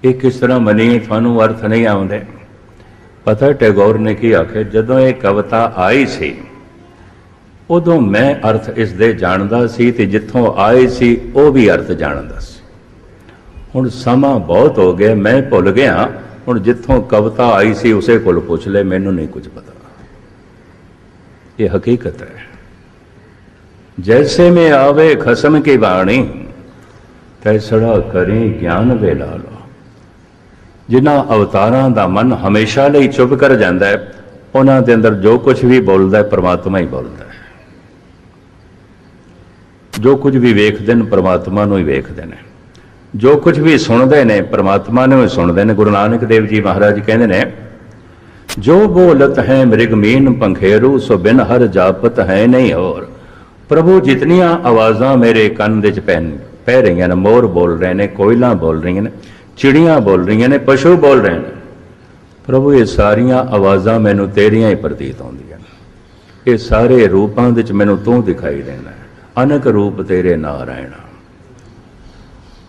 ਇਹ ਕਿਸ ਤਰ੍ਹਾਂ ਮੰਨੀਏ ਤੁਹਾਨੂੰ ਅਰਥ ਨਹੀਂ ਆਉਂਦੇ? ਪਤਾ ਟੈਗੋਰ ਨੇ ਕੀ ਆਖਿਆ, ਜਦੋਂ ਇਹ ਕਵਿਤਾ ਆਈ ਸੀ ਉਦੋਂ ਮੈਂ ਅਰਥ ਇਸ ਦੇ ਜਾਣਦਾ ਸੀ ਤੇ ਜਿੱਥੋਂ ਆਏ ਸੀ ਉਹ ਵੀ ਅਰਥ ਜਾਣਦਾ ਸੀ। ਹੁਣ ਸਮਾਂ ਬਹੁਤ ਹੋ ਗਿਆ, ਮੈਂ ਭੁੱਲ ਗਿਆ। ਹੁਣ ਜਿੱਥੋਂ ਕਵਿਤਾ ਆਈ ਸੀ ਉਸੇ ਕੋਲ ਪੁੱਛ ਲੈ, ਮੈਨੂੰ ਨਹੀਂ ਕੁਝ ਪਤਾ। ਇਹ ਹਕੀਕਤ ਹੈ। ਜੈਸੇ ਮੈਂ ਆਵੇ ਖਸਮ ਕੀ ਬਾਣੀ, ਤੈਸੜਾ ਕਰੀ ਗਿਆਨ ਵੇ ਲਾ ਲੋ। ਜਿਨ੍ਹਾਂ ਅਵਤਾਰਾਂ ਦਾ ਮਨ ਹਮੇਸ਼ਾ ਲਈ ਚੁੱਪ ਕਰ ਜਾਂਦਾ ਹੈ, ਉਹਨਾਂ ਦੇ ਅੰਦਰ ਜੋ ਕੁਝ ਵੀ ਬੋਲਦਾ ਹੈ ਪਰਮਾਤਮਾ ਹੀ ਬੋਲਦਾ ਹੈ। ਜੋ ਕੁਝ ਵੀ ਵੇਖਦੇ ਨੇ ਪਰਮਾਤਮਾ ਨੂੰ ਹੀ ਵੇਖਦੇ ਨੇ, ਜੋ ਕੁਝ ਵੀ ਸੁਣਦੇ ਨੇ ਪਰਮਾਤਮਾ ਨੂੰ ਹੀ ਸੁਣਦੇ ਨੇ। ਗੁਰੂ ਨਾਨਕ ਦੇਵ ਜੀ ਮਹਾਰਾਜ ਕਹਿੰਦੇ ਨੇ, ਜੋ ਬੋਲਤ ਹੈ ਮ੍ਰਿਗਮੀਨ ਪੰਖੇਰੂ, ਸੋ ਬਿਨ ਹਰ ਜਾਪਤ ਹੈ ਨਹੀਂ ਹੋਰ। ਪ੍ਰਭੂ ਜਿਤਨੀਆਂ ਆਵਾਜ਼ਾਂ ਮੇਰੇ ਕੰਨ ਦੇ ਚ ਪੈ ਰਹੀਆਂ ਨੇ, ਮੋਰ ਬੋਲ ਰਹੇ ਨੇ, ਕੋਇਲਾਂ ਬੋਲ ਰਹੀਆਂ ਨੇ, ਚਿੜੀਆਂ ਬੋਲ ਰਹੀਆਂ ਨੇ, ਪਸ਼ੂ ਬੋਲ ਰਹੇ ਨੇ, ਪ੍ਰਭੂ ਇਹ ਸਾਰੀਆਂ ਆਵਾਜ਼ਾਂ ਮੈਨੂੰ ਤੇਰੀਆਂ ਹੀ ਪ੍ਰਤੀਤ ਹੁੰਦੀਆਂ ਨੇ। ਇਹ ਸਾਰੇ ਰੂਪਾਂ ਵਿੱਚ ਮੈਨੂੰ ਤੂੰ ਦਿਖਾਈ ਦੇਣਾ, ਅਨੇਕ ਰੂਪ ਤੇਰੇ ਨਾਰਾਇਣ,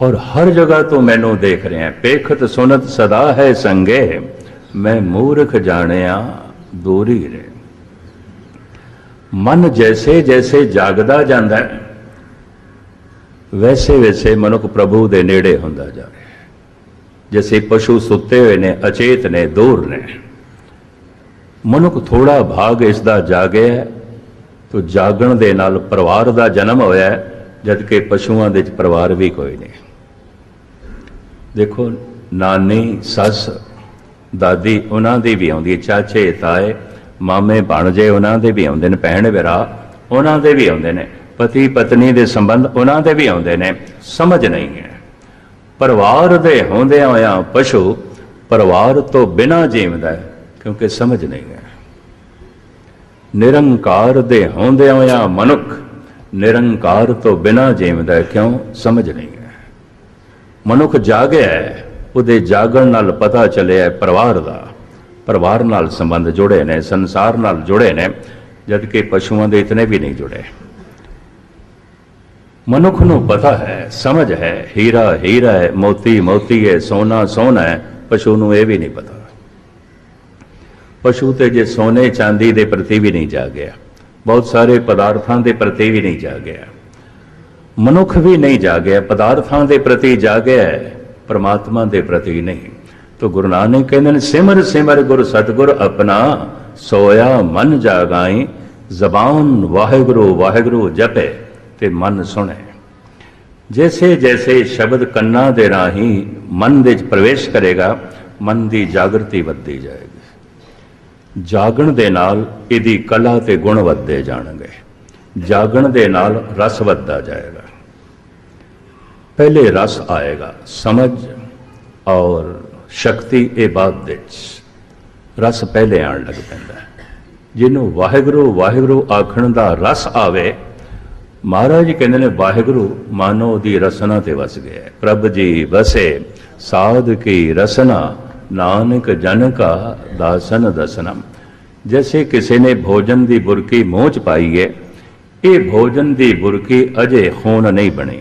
ਔਰ ਹਰ ਜਗ੍ਹਾ ਤੋਂ ਮੈਨੂੰ ਦੇਖ ਰਿਹਾ। ਪੇਖਤ ਸੁਨਤ ਸਦਾ ਹੈ ਸੰਗੇ, ਮੈਂ ਮੂਰਖ ਜਾਣਿਆ ਦੂਰੀ ਰੇ। ਮਨ ਜੈਸੇ ਜੈਸੇ ਜਾਗਦਾ ਜਾਂਦਾ ਹੈ, ਵੈਸੇ ਵੈਸੇ ਮਨੁੱਖ ਪ੍ਰਭੂ ਦੇ ਨੇੜੇ ਹੁੰਦਾ ਜਾ ਰਿਹਾ। ਜੈਸੇ ਪਸ਼ੂ ਸੁੱਤੇ ਹੋਏ ਨੇ, ਅਚੇਤ ਨੇ, ਦੂਰ ਨੇ, ਮਨੁੱਖ ਥੋੜਾ ਭਾਗ ਇਸ ਦਾ ਜਾਗਿਆ ਤੋ ਜਾਗਣ ਦੇ ਨਾਲ ਪਰਿਵਾਰ ਦਾ ਜਨਮ ਹੋਇਆ, ਜਦ ਕਿ ਪਸ਼ੂਆਂ ਦੇ ਵਿੱਚ ਪਰਿਵਾਰ ਵੀ ਕੋਈ ਨਹੀਂ। ਦੇਖੋ, ਨਾਨੀ, ਸੱਸ, ਦਾਦੀ ਉਹਨਾਂ ਦੀ ਵੀ ਆਉਂਦੀ, ਚਾਚੇ, ਤਾਏ, ਮਾਮੇ, ਭਾਣਜੇ ਉਹਨਾਂ ਦੇ ਵੀ ਆਉਂਦੇ ਨੇ, ਭੈਣ ਭਰਾ ਉਹਨਾਂ ਦੇ ਵੀ ਆਉਂਦੇ ਨੇ, ਪਤੀ ਪਤਨੀ ਦੇ ਸੰਬੰਧ ਉਹਨਾਂ ਦੇ ਵੀ ਆਉਂਦੇ ਨੇ। ਸਮਝ ਨਹੀਂ ਹੈ। ਪਰਿਵਾਰ ਦੇ ਹੁੰਦਿਆਂ ਹੋਇਆਂ ਪਸ਼ੂ ਪਰਿਵਾਰ ਤੋਂ ਬਿਨਾਂ ਜੀਵਦਾ ਹੈ, ਕਿਉਂਕਿ ਸਮਝ ਨਹੀਂ ਹੈ। ਨਿਰੰਕਾਰ ਦੇ ਹੁੰਦਿਆਂ ਹੋਇਆਂ ਮਨੁੱਖ ਨਿਰੰਕਾਰ ਤੋਂ ਬਿਨਾਂ ਜੀਵਦਾ ਹੈ, ਕਿਉਂ? ਸਮਝ ਨਹੀਂ ਹੈ। ਮਨੁੱਖ ਜਾਗਿਆ ਹੈ, ਉਹਦੇ ਜਾਗਣ ਨਾਲ ਪਤਾ ਚੱਲਿਆ ਪਰਿਵਾਰ ਦਾ, ਪਰਿਵਾਰ ਨਾਲ ਸੰਬੰਧ ਜੁੜੇ ਨੇ, ਸੰਸਾਰ ਨਾਲ ਜੁੜੇ ਨੇ, ਜਦ ਕਿ ਪਸ਼ੂਆਂ ਦੇ ਇਤਨੇ ਵੀ ਨਹੀਂ ਜੁੜੇ। ਮਨੁੱਖ ਨੂੰ ਪਤਾ ਹੈ, ਸਮਝ ਹੈ, ਹੀਰਾ ਹੀਰਾ ਹੈ, ਮੋਤੀ ਮੋਤੀ ਹੈ, ਸੋਨਾ ਸੋਨਾ ਹੈ। ਪਸ਼ੂ ਨੂੰ ਇਹ ਵੀ ਨਹੀਂ ਪਤਾ। ਪਸ਼ੂ ਤੇ ਜੇ ਸੋਨੇ ਚਾਂਦੀ ਦੇ ਪ੍ਰਤੀ ਵੀ ਨਹੀਂ ਜਾਗਿਆ, ਬਹੁਤ ਸਾਰੇ ਪਦਾਰਥਾਂ ਦੇ ਪ੍ਰਤੀ ਵੀ ਨਹੀਂ ਜਾਗਿਆ। ਮਨੁੱਖ ਵੀ ਨਹੀਂ ਜਾਗਿਆ, ਪਦਾਰਥਾਂ ਦੇ ਪ੍ਰਤੀ ਜਾਗਿਆ, ਪਰਮਾਤਮਾ ਦੇ ਪ੍ਰਤੀ ਨਹੀਂ। ਤੋ ਗੁਰੂ ਨਾਨਕ ਕਹਿੰਦੇ ਨੇ, ਸਿਮਰ ਸਿਮਰ ਗੁਰ ਸਤਿਗੁਰ ਆਪਣਾ, ਸੋਇਆ ਮਨ ਜਾਗਾਈ। ਜ਼ਬਾਨ ਵਾਹਿਗੁਰੂ ਵਾਹਿਗੁਰੂ ਜਪੇ ਤੇ ਮਨ ਸੁਣੇ। ਜੈਸੇ ਜੈਸੇ ਸ਼ਬਦ ਕੰਨਾਂ ਦੇ ਰਾਹੀਂ ਮਨ ਦੇ ਵਿੱਚ ਪ੍ਰਵੇਸ਼ ਕਰੇਗਾ, ਮਨ ਦੀ ਜਾਗਰਤੀ ਵੱਧਦੀ ਜਾਏਗੀ। ਜਾਗਣ ਦੇ ਨਾਲ ਇਹਦੀ ਕਲਾ ਤੇ ਗੁਣ ਵੱਧਦੇ ਜਾਣਗੇ। ਜਾਗਣ ਦੇ ਨਾਲ ਰਸ ਵੱਧਦਾ ਜਾਏਗਾ। ਪਹਿਲੇ ਰਸ ਆਏਗਾ, ਸਮਝ ਔਰ ਸ਼ਕਤੀ ਇਹ ਬਾਅਦ ਵਿੱਚ। ਰਸ ਪਹਿਲੇ ਆਉਣ ਲੱਗ ਪੈਂਦਾ। ਜਿਹਨੂੰ ਵਾਹਿਗੁਰੂ ਵਾਹਿਗੁਰੂ ਆਖਣ ਦਾ ਰਸ ਆਵੇ, ਮਹਾਰਾਜ ਕਹਿੰਦੇ ਨੇ, ਵਾਹਿਗੁਰੂ ਮਾਨੋ ਦੀ ਰਸਨਾ ਤੇ ਵਸ ਗਿਆ। ਪ੍ਰਭ ਜੀ ਵਸੇ ਸਾਧ ਕੀ ਰਸਨਾ, ਨਾਨਕ ਜਨ ਕਾ ਦਾਸਨ ਦਸਨਮ। ਜੈਸੇ ਕਿਸੇ ਨੇ ਭੋਜਨ ਦੀ ਬੁਰਕੀ ਮੂੰਹ ਚ ਪਾਈ ਹੈ, ਇਹ ਭੋਜਨ ਦੀ ਬੁਰਕੀ ਅਜੇ ਖੂਨ ਨਹੀਂ ਬਣੀ,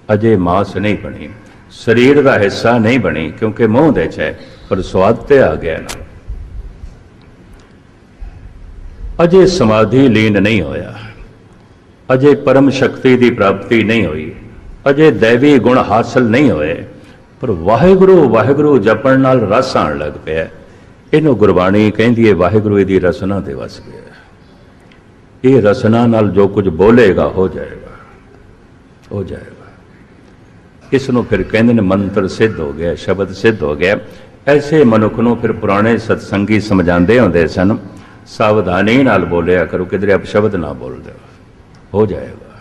ਅਜੇ ਮਾਸ ਨਹੀਂ ਬਣੀ, ਸਰੀਰ ਦਾ ਹਿੱਸਾ ਨਹੀਂ ਬਣੀ, ਕਿਉਂਕਿ ਮੂੰਹ ਦੇ ਚ ਹੈ, ਪਰ ਸਵਾਦ ਤੇ ਆ ਗਿਆ ਨਾ। ਅਜੇ ਸਮਾਧੀ ਲੀਨ ਨਹੀਂ ਹੋਇਆ, ਅਜੇ ਪਰਮ ਸ਼ਕਤੀ ਦੀ ਪ੍ਰਾਪਤੀ ਨਹੀਂ ਹੋਈ, ਅਜੇ ਦੈਵੀ ਗੁਣ ਹਾਸਲ ਨਹੀਂ ਹੋਏ, ਪਰ ਵਾਹਿਗੁਰੂ ਵਾਹਿਗੁਰੂ ਜਪਣ ਨਾਲ ਰਸ ਆਉਣ ਲੱਗ ਪਿਆ। ਇਹਨੂੰ ਗੁਰਬਾਣੀ ਕਹਿੰਦੀ ਹੈ, ਵਾਹਿਗੁਰੂ ਇਹਦੀ ਰਸਨਾ ਤੇ ਵਸ ਗਿਆ। ये रसना नाल जो कुछ बोलेगा हो जाएगा, हो जाएगा। इसनों फिर कहते ने मंत्र सिद्ध हो गया, शब्द सिद्ध हो गया। ऐसे मनुख नूं फिर पुराने सत्संगी समझाते होंदे सन, सावधानी नाल बोलिया करो, किधरे अपशब्द ना बोल दो, हो जाएगा।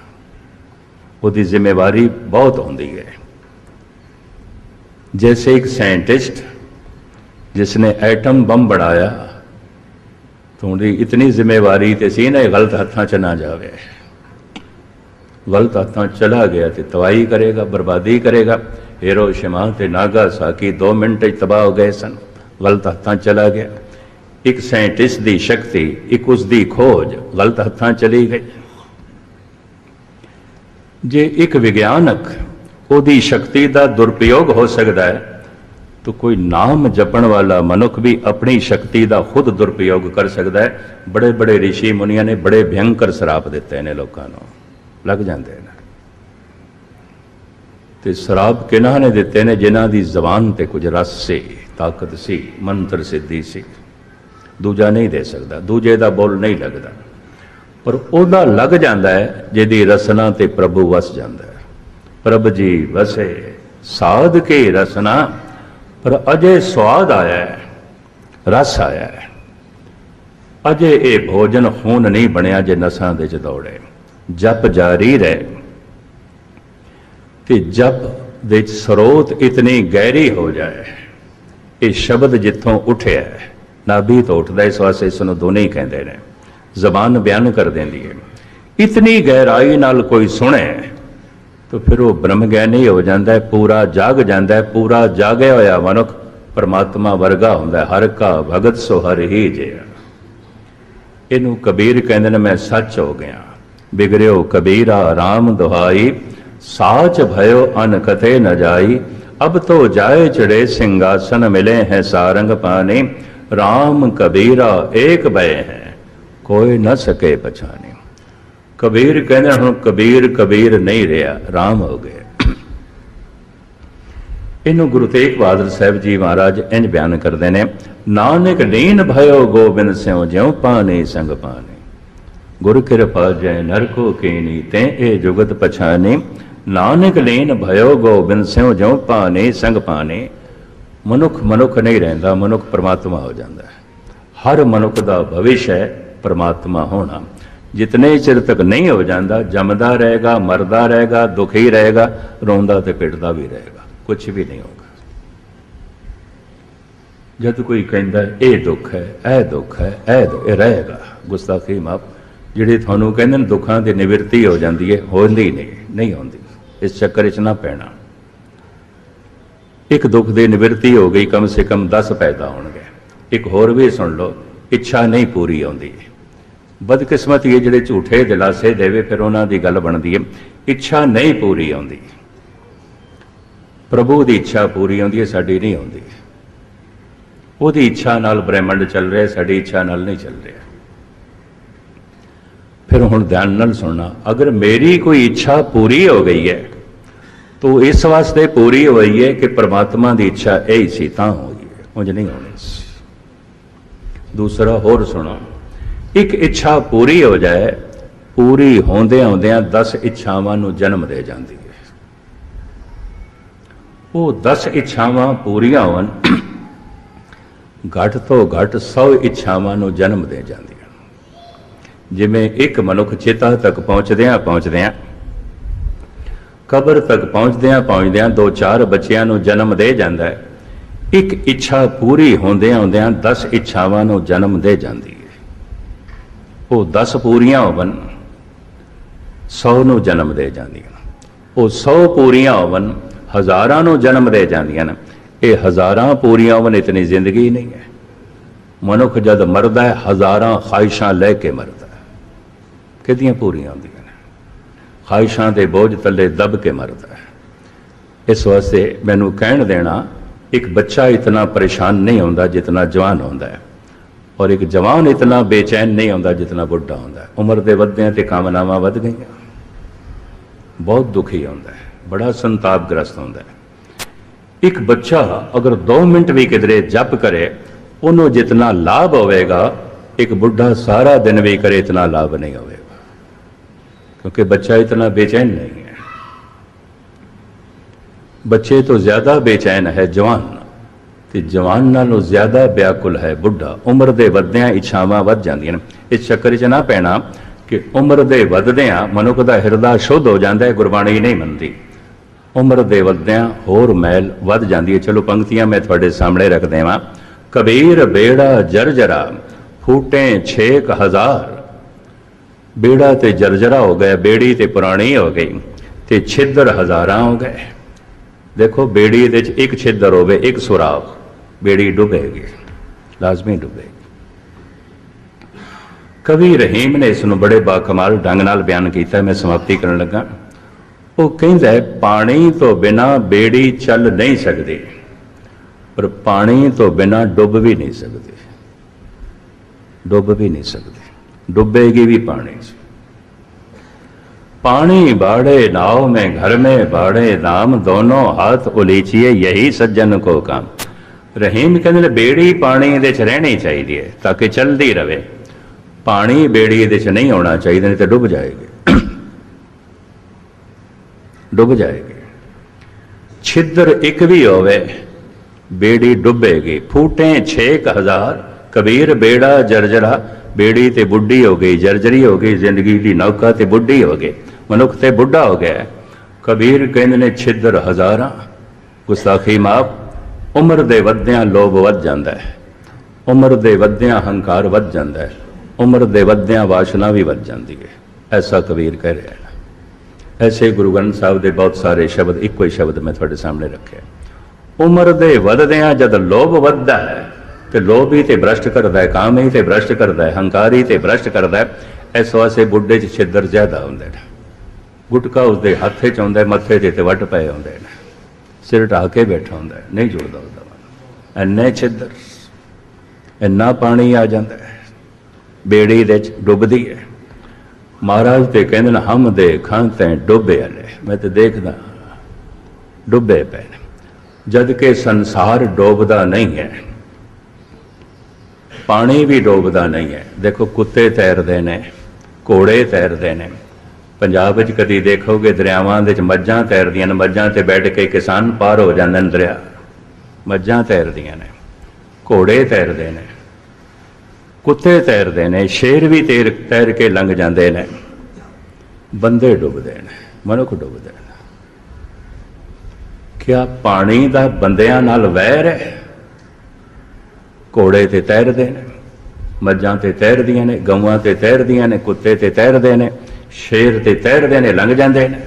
उसकी जिम्मेवारी बहुत होती है। जैसे एक साइंटिस्ट जिसने एटम बम बनाया, तो उनकी इतनी जिम्मेवारी तो सी ना, गलत हाथों च ना जाए। गलत हाथों चला गया तो तबाही करेगा, बर्बादी करेगा। हिरोशिमा ते नागासाकी 2 मिनट तबाह हो गए सन, गलत हाथों चला गया। एक साइंटिस्ट की शक्ति, एक उसकी खोज गलत हाथों चली गई। जे एक विज्ञानक उसकी शक्ति का दुरुपयोग हो सकता है, तो कोई नाम जपण वाला मनुख भी अपनी शक्ति का खुद दुरुपयोग कर सकता है। बड़े बड़े ऋषि मुनिया ने बड़े भयंकर श्राप दिते हैं लोगों को, लग जाते हैं। तो श्राप किन्हां ने दिते ने? जिन्हां दी जबान ते कुछ रस सी, ताकत सी, मंत्र सिद्धि सी। दूजा नहीं दे सकता, दूजे का बोल नहीं लगता, पर ओदा लग जाता है जिहदी रसना ते प्रभु वस जाता है। प्रभ जी वसे साध के रसना, पर अजे स्वाद आया है, रस आया है। अजे ये भोजन खून नहीं बनया जे नसां दे च दौड़े। जप जारी रहे, कि जप दे स्रोत इतनी गहरी हो जाए। ये शब्द जिथों उठिया है, नाभि तो उठता, इस वास्ते इसनों दोनों ही कहते हैं। जबान बयान कर देंदी है। इतनी गहराई नाल कोई सुने तो फिर वो ब्रह्म ज्ञानी हो जाता है, पूरा जाग जाता है। पूरा जागया होया मनुख परमात्मा वर्गा होंदा है। हर का भगत सो हर ही जिया। इनू कबीर कहते हैं, मैं सच हो गया। बिगड़ियो कबीरा राम दुहाई, साच भयो अन कथे न जाई। अब तो जाए चढ़े सिंहासन, मिले हैं सारंग पानी। राम कबीरा एक भय है, कोई न सके पछाने। कबीर कहते हुण कबीर कबीर नहीं रहा, राम हो गए। इनू गुरु तेग बहादुर साहब जी महाराज इंज बयान करते हैं, नानक लीन भयो गोबिंद स्यों, ज्यों पानी संग पानी। गुर कृपा जय नरको कीनी, ते ए जुगत पछानी। नानक लीन भयो गोबिंद स्यों, ज्यों पानी संग पानी। मनुख मनुख नहीं रहता, मनुख परमात्मा हो जाता है। हर मनुख का भविष्य है परमात्मा होना। जितने चिर तक नहीं हो जाता, जमदा रहेगा, मरदा रहेगा, दुखी रहेगा, रोंदा तो पिटदा भी रहेगा, कुछ भी नहीं होगा। जब कोई कहता है ये दुख है, ए दुख है, ए रहेगा, गुस्ताखी माफ। जिहड़ी थानू कहंदे ने दुखों की निवृत्ति हो जाती है, होंदी नहीं होंदी। इस चक्कर च ना पैना। एक दुख की निवृत्ति हो गई, कम से कम 10 पैदा होंगे। एक होर भी सुन लो, इच्छा नहीं पूरी आती। बदकिस्मत ये जिहड़े झूठे दिलासे देवे, फिर उन्हां दी गल बनती है। इच्छा नहीं पूरी आती, प्रभु की इच्छा पूरी आती है, साडी नहीं आती। उसकी इच्छा नाल ब्रह्मंड चल रहा है, साडी इच्छा नाल नहीं चल रहा। फिर हुण ध्यान नाल सुनना, अगर मेरी कोई इच्छा पूरी हो गई है तो इस वास्ते पूरी हुई है कि परमात्मा की इच्छा यही सी, तां हुई है, उंज नहीं होनी सी। दूसरा होर सुनो, एक इच्छा पूरी हो जाए, पूरी होंदे होंदियां 10 इच्छावां नूं जन्म दे जाती है। वो 10 इच्छावां पूरियां होवन, घट तो घट 100 इच्छावां नूं जन्म दे जाती। जिमें एक मनुख चेता तक पहुँचद्या कबर तक पहुँचद्या 2-4 बच्चों नूं जन्म दे जाता है। एक इच्छा पूरी होंदियां होंदियां 10 इच्छावां नूं जन्म दे जाती है। वो 10 पूरियां होवन, 100 नूं जन्म दे जांदियां। वो 100 पूरियां होवन, हज़ारां नूं जन्म दे जांदियां। ये हज़ारां पूरियां होवन, इतनी जिंदगी नहीं है। मनुख जद मरदा है, हज़ारां ख्वाहिशां लैके मरदा है। किदियां पूरियां होंदियां ने? ख्वाहिशां दे बोझ थल्ले दब के मरदा है। इस वास्ते मैनू कहण देना, एक बच्चा इतना परेशान नहीं होता जितना जवान होता है, और एक जवान इतना बेचैन नहीं होता जितना बुढ़ा होता है। उम्र के वधदे ते कामनावां वध गई, बहुत दुखी होता है, बड़ा संतापग्रस्त होता है। एक बच्चा अगर 2 मिनट भी किधरे जप करे, उन्होंने जितना लाभ होगा एक बुढ़ा सारा दिन भी करे इतना लाभ नहीं होगा, क्योंकि बच्चा इतना बेचैन नहीं है। बच्चे तो ज़्यादा बेचैन है जवान, तो जवान नालों ज़्यादा व्याकुल है बुढ़ा। उम्र दे वधदियां इच्छावां वध जांदियां ने। इस चक्कर 'च ना पैना कि उम्र दे वधदियां मनुख दा हिरदा शुद्ध हो जाता है, गुरबाणी नहीं मनती। उम्र दे वधदियां होर मैल वध जाती है। चलो पंक्तियां मैं थोड़े सामने रख देवां। कबीर बेड़ा जर्जरा फूटे 6000, बेड़ा ते जर्जरा हो गया, बेड़ी ते पुरानी हो गई, ते छिद्र हज़ारां हो गए। देखो बेड़ी दे एक छिद्र होवे, एक सुराख, बेड़ी डुबेगी, लाजमी डुबेगी। कवि रहीम ने इसनूं बड़े बाकमाल ढंग नाल बयान किया। मैं समाप्ति करन लगा। वो कहता है पानी तो बिना बेड़ी चल नहीं सकती, पर पानी तो बिना डुब भी नहीं सकती। डुब भी नहीं सकती, डुबेगी भी पानी से। पानी बाढ़े नाव में, घर में बाढ़े नाम, दोनों हाथ उलीचिए यही सज्जन को काम। रहीम कहते बेड़ी पानी दे च रहनी चाहिए ताकि चलती रहे। पानी बेड़ी दे च नहीं होना चाहिए, नहीं तो डुब जाएगी, डुब जाएगी। छिद्र एक भी होवे बेड़ी डुबेगी। फूटे 6000, कबीर बेड़ा जर्जरा, बेड़ी ते बुढ़ी हो गई, जर्जरी हो गई, जिंदगी की नौका ते बुढ़ी हो गई, मनुख ते बुढ़ा हो गया। कबीर कहते ने छिद्र हज़ारां, गुस्ताखी माफ। उम्र दे वधदियां लोभ वध जाता है, उम्र दे वधदियां हंकार वध जाता है, उम्र दे वधदियां वासना भी वध जाती है। ऐसा कबीर कह रहे हैं। ऐसे गुरु ग्रंथ साहब के बहुत सारे शब्द, एक ही शब्द मैं थोड़े सामने रखे। उम्र दे वधदियां जद लोभ वधदा है, तो लोभ ही तो भ्रष्ट करता है, काम ही तो भ्रष्ट करता है, हंकार ही तो भ्रष्ट करता है। इस वास्ते बुढ़े च छिद्र ज्यादा होंदे ने। गुटका उसके हथ च आउंदा है, मत्थे ते वट पए होंदे ने, सिर ढा के बैठा होंदा है, नहीं जुड़दा उसदा। इन्ने छिद्र, इन्ना पानी आ जाता है, बेड़ी दे डुबदी है। महाराज तो कहते हैं हम दे खांते डुबे वाले, मैं तो देखदा डुबे पे, जद के संसार डोबदा नहीं है, पानी भी डोबदा नहीं है। देखो कुत्ते तैरते ने, घोड़े तैरते ने। पंजाब च कदी देखोगे दरियावां दे मੱਝਾਂ तैरदियां ने, मੱਝਾਂ ते बैठ के किसान पार हो जाते हैं दरिया। मੱਝਾਂ तैरदियां ने, घोड़े तैरते ने, कुत्ते तैरते ने, शेर भी तैर के लंघ जाते हैं। बंदे डुबते हैं, मनुख डुबते हैं। क्या पानी का बंदियां नाल वैर है? घोड़े ते तैरते हैं, मੱਝਾਂ ते तैरदियां ने, गवां ते तैरदियां ने, कुत्ते ते तैरते हैं, शेर ते तैरते हैं, लंघ जाते हैं,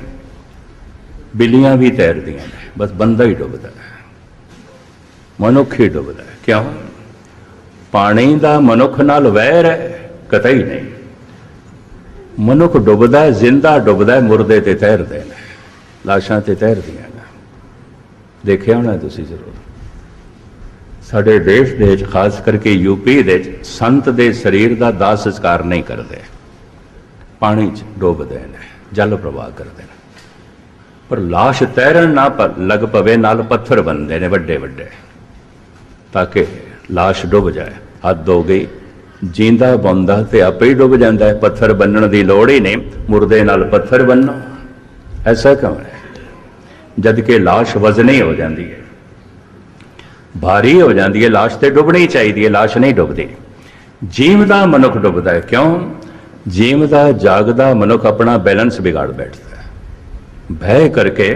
बिल्लियां भी तैरदियां ने। बस बंदा ही डुबदा है, मनुख ही डुबदा है। क्यों? पानी का मनुख नाल वैर है? कतई नहीं। मनुख डुबदा है, जिंदा डुबदा है, मुर्दे ते तैरते हैं, लाशां ते तैरदियां ने। देखिया होना तुसीं जरूर। साडे देश दे खास करके यूपी दे संत दे शरीर का दाह संस्कार नहीं करते, पानी च डुबदे ने, जल प्रवाह करते हैं। पर लाश तैरन ना लग पवे नाल पत्थर बनते हैं वड्डे वड्डे, ताकि लाश डुब जाए। हद हो गई, जींदा बंदा तो आपे ही डुब जाता है, पत्थर बनने की लोड़ ही नहीं, मुर्दे नाल पत्थर बनना। ऐसा क्यों है? जद कि लाश वजनी हो जाती है, भारी हो जाती है, लाश तो डुबनी चाहिए, लाश नहीं डुबती। जीवदा मनुख डुबदा है। क्यों? जीवदा जागदा मनुख अपना बैलेंस बिगाड़ बैठता है, भय करके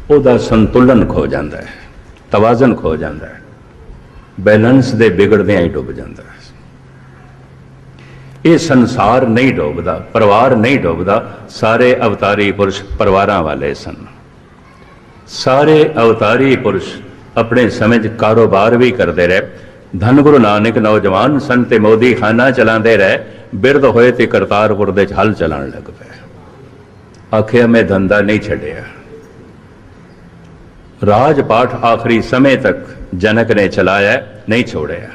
उसका संतुलन खो जाता है, तवाजन खो जाता है, बैलेंस दे बिगड़दियां ही डुब जाता है। ये संसार नहीं डुबदा, परिवार नहीं डुबदा। सारे अवतारी पुरुष परिवारां वाले सन। सारे अवतारी पुरुष अपने समय कारोबार भी करते रहे। धन गुरु नानक नौजवान सन ते मोदी खाना चलाते रहे, बिरध होए ते करतारपुर दे हल चलान लग पे। आखिया मैं धंधा नहीं छड़िया। राजपाठ आखिरी समय तक जनक ने चलाया, नहीं छोड़िया।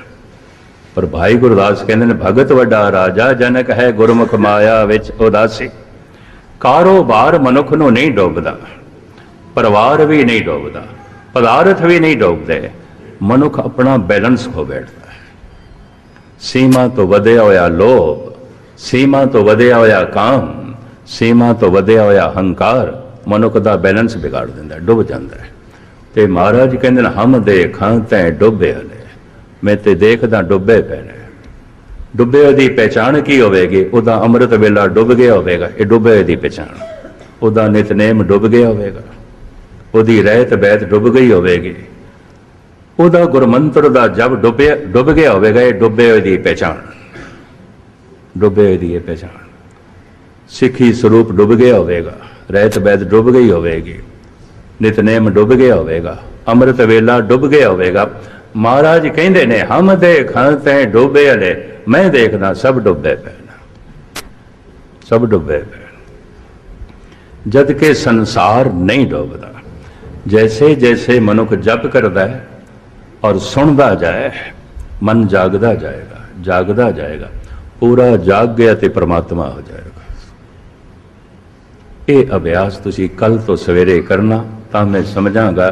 पर भाई गुरदास कहते हैं भगत वड्डा राजा जनक है, गुरमुख माया विच उदासी। कारोबार मनुख नूं नहीं डुबदा, परिवार भी नहीं डुबदा, पदार्थ भी नहीं डुबदे, मनुख अपना बैलेंस खो बैठता है। सीमा तो वधिया होया लोभ, सीमा तो वधिया होया काम, सीमा तो वधिया होया हंकार मनुख का बैलेंस बिगाड़ दिंदा, डुब जाता है। तो महाराज कहते हैं हम देखा तैं डुबे हले, मैं ते देखदा डुबे पैने। डुबे की पहचान की होगी? उदा अमृत वेला डुब गया होगा, ये डुबे की पहचान। उदा नितनेम डुब गया होगा, उदी रहत बैत डुब गई होगी, उदा गुरमंत्र का जब डुब गया होगा, ये डुबे की पहचान, डुबे की पहचान। सिखी स्वरूप डुब गया होगा, रहत बैत डुब गई होगी, नितनेम डुब गया होगा, अमृत वेला डुब गया होगा। महाराज कहते ने हम देखा तैं डुबे हले, मैं देखना सब डुबे पैना, सब डुबे पैना। जद के संसार नहीं डुबदा। जैसे जैसे मनुख जप करता है और सुनता जाए, मन जागदा जाएगा, जागदा जाएगा, पूरा जाग गया तो परमात्मा हो जाएगा। ये अभ्यास तुसी कल तो सवेरे करना, तो मैं समझांगा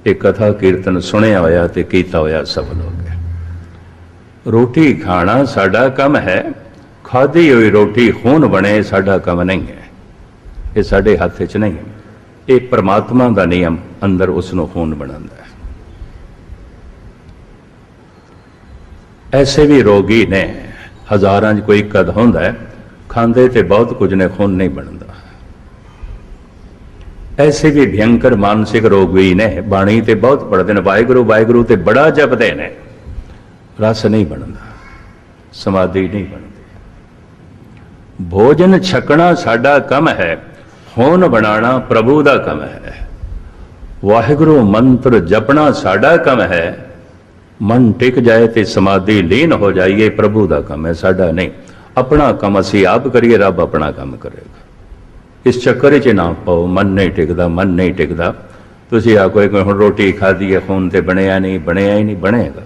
ये कथा कीर्तन सुनिया होया ते कीता होया सफल हो गया। रोटी खाना साडा कम है, खाधी हुई रोटी खून बने साडा कम नहीं है, ये साडे हाथ च नहीं है, ये परमात्मा का नियम अंदर उसनों खून बनाता है। ऐसे भी रोगी ने हजारां कोई कद होंदा है, खांदे ते बहुत कुछ ने खून नहीं बनता। ऐसे भी भयंकर मानसिक रोगी ने बाणी ते बहुत पढ़ते हैं, वाहिगुरु वाहिगुरु ते बड़ा जपते हैं, रस नहीं बनता, समाधि नहीं बनती। भोजन छकना साडा कम है, खून बनाना प्रभु का कम है। वाहिगुरु मंत्र जपना साडा कम है, मन टिक जाए तो समाधि लीन हो जाइए, प्रभु का कम है, साडा नहीं। अपना कम असी आप करिए, रब अपना कम करेगा। इस चक्कर च ना पाओ, मन नहीं टिकता, मन नहीं टिकता। तुसी आखो कि हुण रोटी खाधी है, खून तो बनया नहीं, बनया ही नहीं, बनेगा,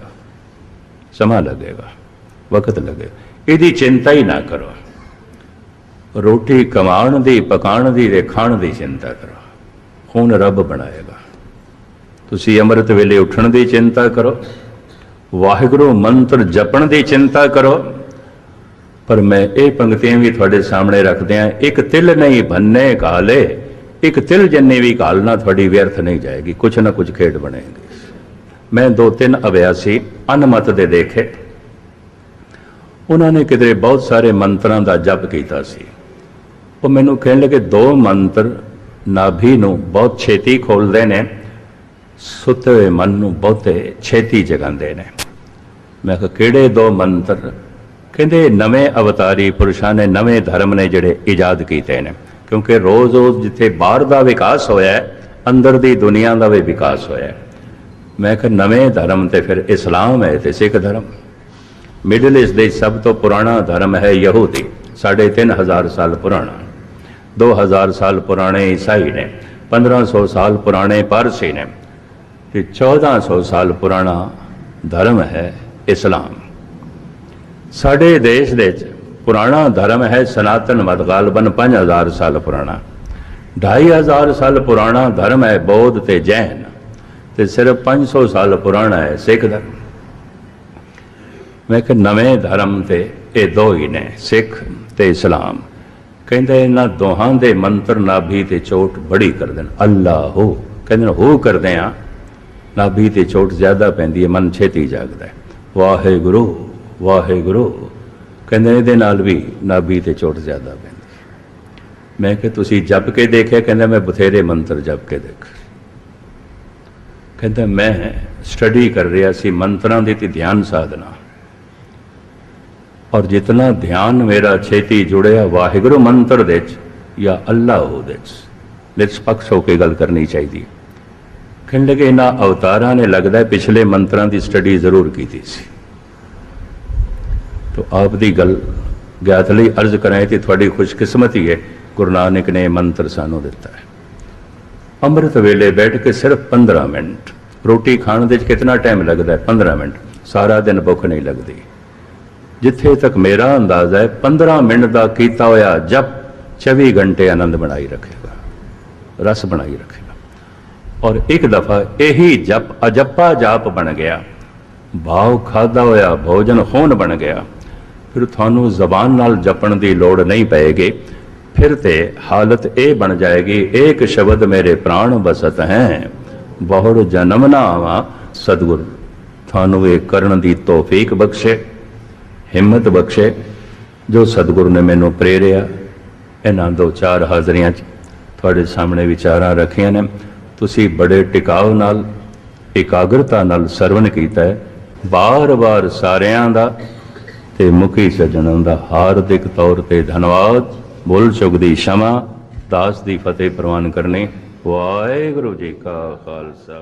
समा लगेगा, वक्त लगेगा, यदी चिंता ही ना करो। रोटी कमाण दी, पकाण दी ते खाण दी चिंता करो, खून रब बनाएगा। तुसी अमृत वेले उठण दी चिंता करो, वाहिगुरु मंत्र जपण दी चिंता करो। पर मैं ये पंक्तियां भी थोड़े सामने रख दियां, एक तिल नहीं भन्ने काले, एक तिल जन्ने भी कालना थोड़ी व्यर्थ नहीं जाएगी, कुछ ना कुछ खेड बनेगी। मैं 2-3 अभ्यासी अनमत दे देखे, उन्होंने किधरे बहुत सारे मंत्रों का जप किया सी। वो मैनू कहने लगे 2 मंत्र नाभि नू बहुत छेती खोलते हैं, सुते हुए मन नू बहुते छेती जगाते हैं। मैं कहा किहड़े 2 मंत्र? कहते नवें अवतारी पुरुषों ने, नवे धर्म ने जिहड़े ईजाद किए हैं, क्योंकि रोज़ रोज़ जिथे बाहर का विकास होया है, अंदर की दुनिया का भी विकास होया है। मैं कहा नवे धर्म तो फिर इस्लाम है तो सिख धर्म। मिडल ईस्ट दे सब तो पुराना धर्म है यहूदी, 3500 साल पुराना। 2000 साल पुराने ईसाई ने, 1500 साल पुराने पारसी ने, 1400 साल पुराना धर्म है इस्लाम। साढ़े देश दे पुराना धर्म है सनातन मत, गालबन 5000 साल पुराना। 2500 साल पुराना धर्म है बौद्ध ते जैन, ते सिर्फ 500 साल पुराना है सिख धर्म। मैं कि नवे धर्म ते ये 2 ही ने, सिख ते इस्लाम। कहते इन्होंने दोहां दे मंत्र नाभि ते चोट बड़ी कर देन। अल्लाह हो कहते हो करते हैं, नाभि ते चोट ज्यादा पैंदी है, मन छेती जागदा है। वाहिगुरु वाहिगुरु कहते ये नाल भी नाभि ते चोट ज्यादा पैंदी। मैं कि तुसी जप के देखे? कहते मैं बथेरे मंत्र जप के देख। कहते मैं स्टडी कर रहा सी मंत्रों की ते ध्यान साधना, और जितना ध्यान मेरा छेती जुड़िया वाहिगुरु मंत्र दे या अल्लाह दे, निष्पक्ष होकर गल करनी चाहिए। कहने लगे इन्होंने अवतारा ने लगता है पिछले मंत्रों की स्टडी जरूर की थी सी। तो आप दी गल ज्ञात लई अर्ज कराए तो थोड़ी खुशकिस्मती है, गुरु नानक ने मंत्र सानू दिता है। अमृत वेले बैठ के सिर्फ 15 मिनट, रोटी खाने दे कितना टाइम लगता है? 15 मिनट। सारा दिन भुख नहीं लगती। जिथे तक मेरा अंदाजा है 15 मिनट का कीता होया जप 24 घंटे आनंद बनाई रखेगा, रस बनाई रखेगा। और एक दफा यही जप अजप्पा जाप बन गया, भाव खादा होया भोजन खून बन गया, फिर थानू जबान नाल जपण की लोड़ नहीं पेगी। फिर ते हालत ये बन जाएगी, एक शब्द मेरे प्राण बसत हैं, बहुड़ जन्म ना आवा। सतगुरु थानू ये करन दी तौफीक बख्शे, हिम्मत बख्शे, जो सतगुरु ने मैनू प्रेरिया। इन्हां दो चार हाज़रियां तुहाडे सामने विचारां रखियां ने, तुसी बड़े टिकाव नाल एकाग्रता नाल सरवण कीता है। बार बार सारियां दा ते मुखी सज्जणां दा हार्दिक तौर ते धन्नवाद। भुल चुक दी क्षमा, दास दी फतेह प्रवान करनी। वाहिगुरू जी का खालसा।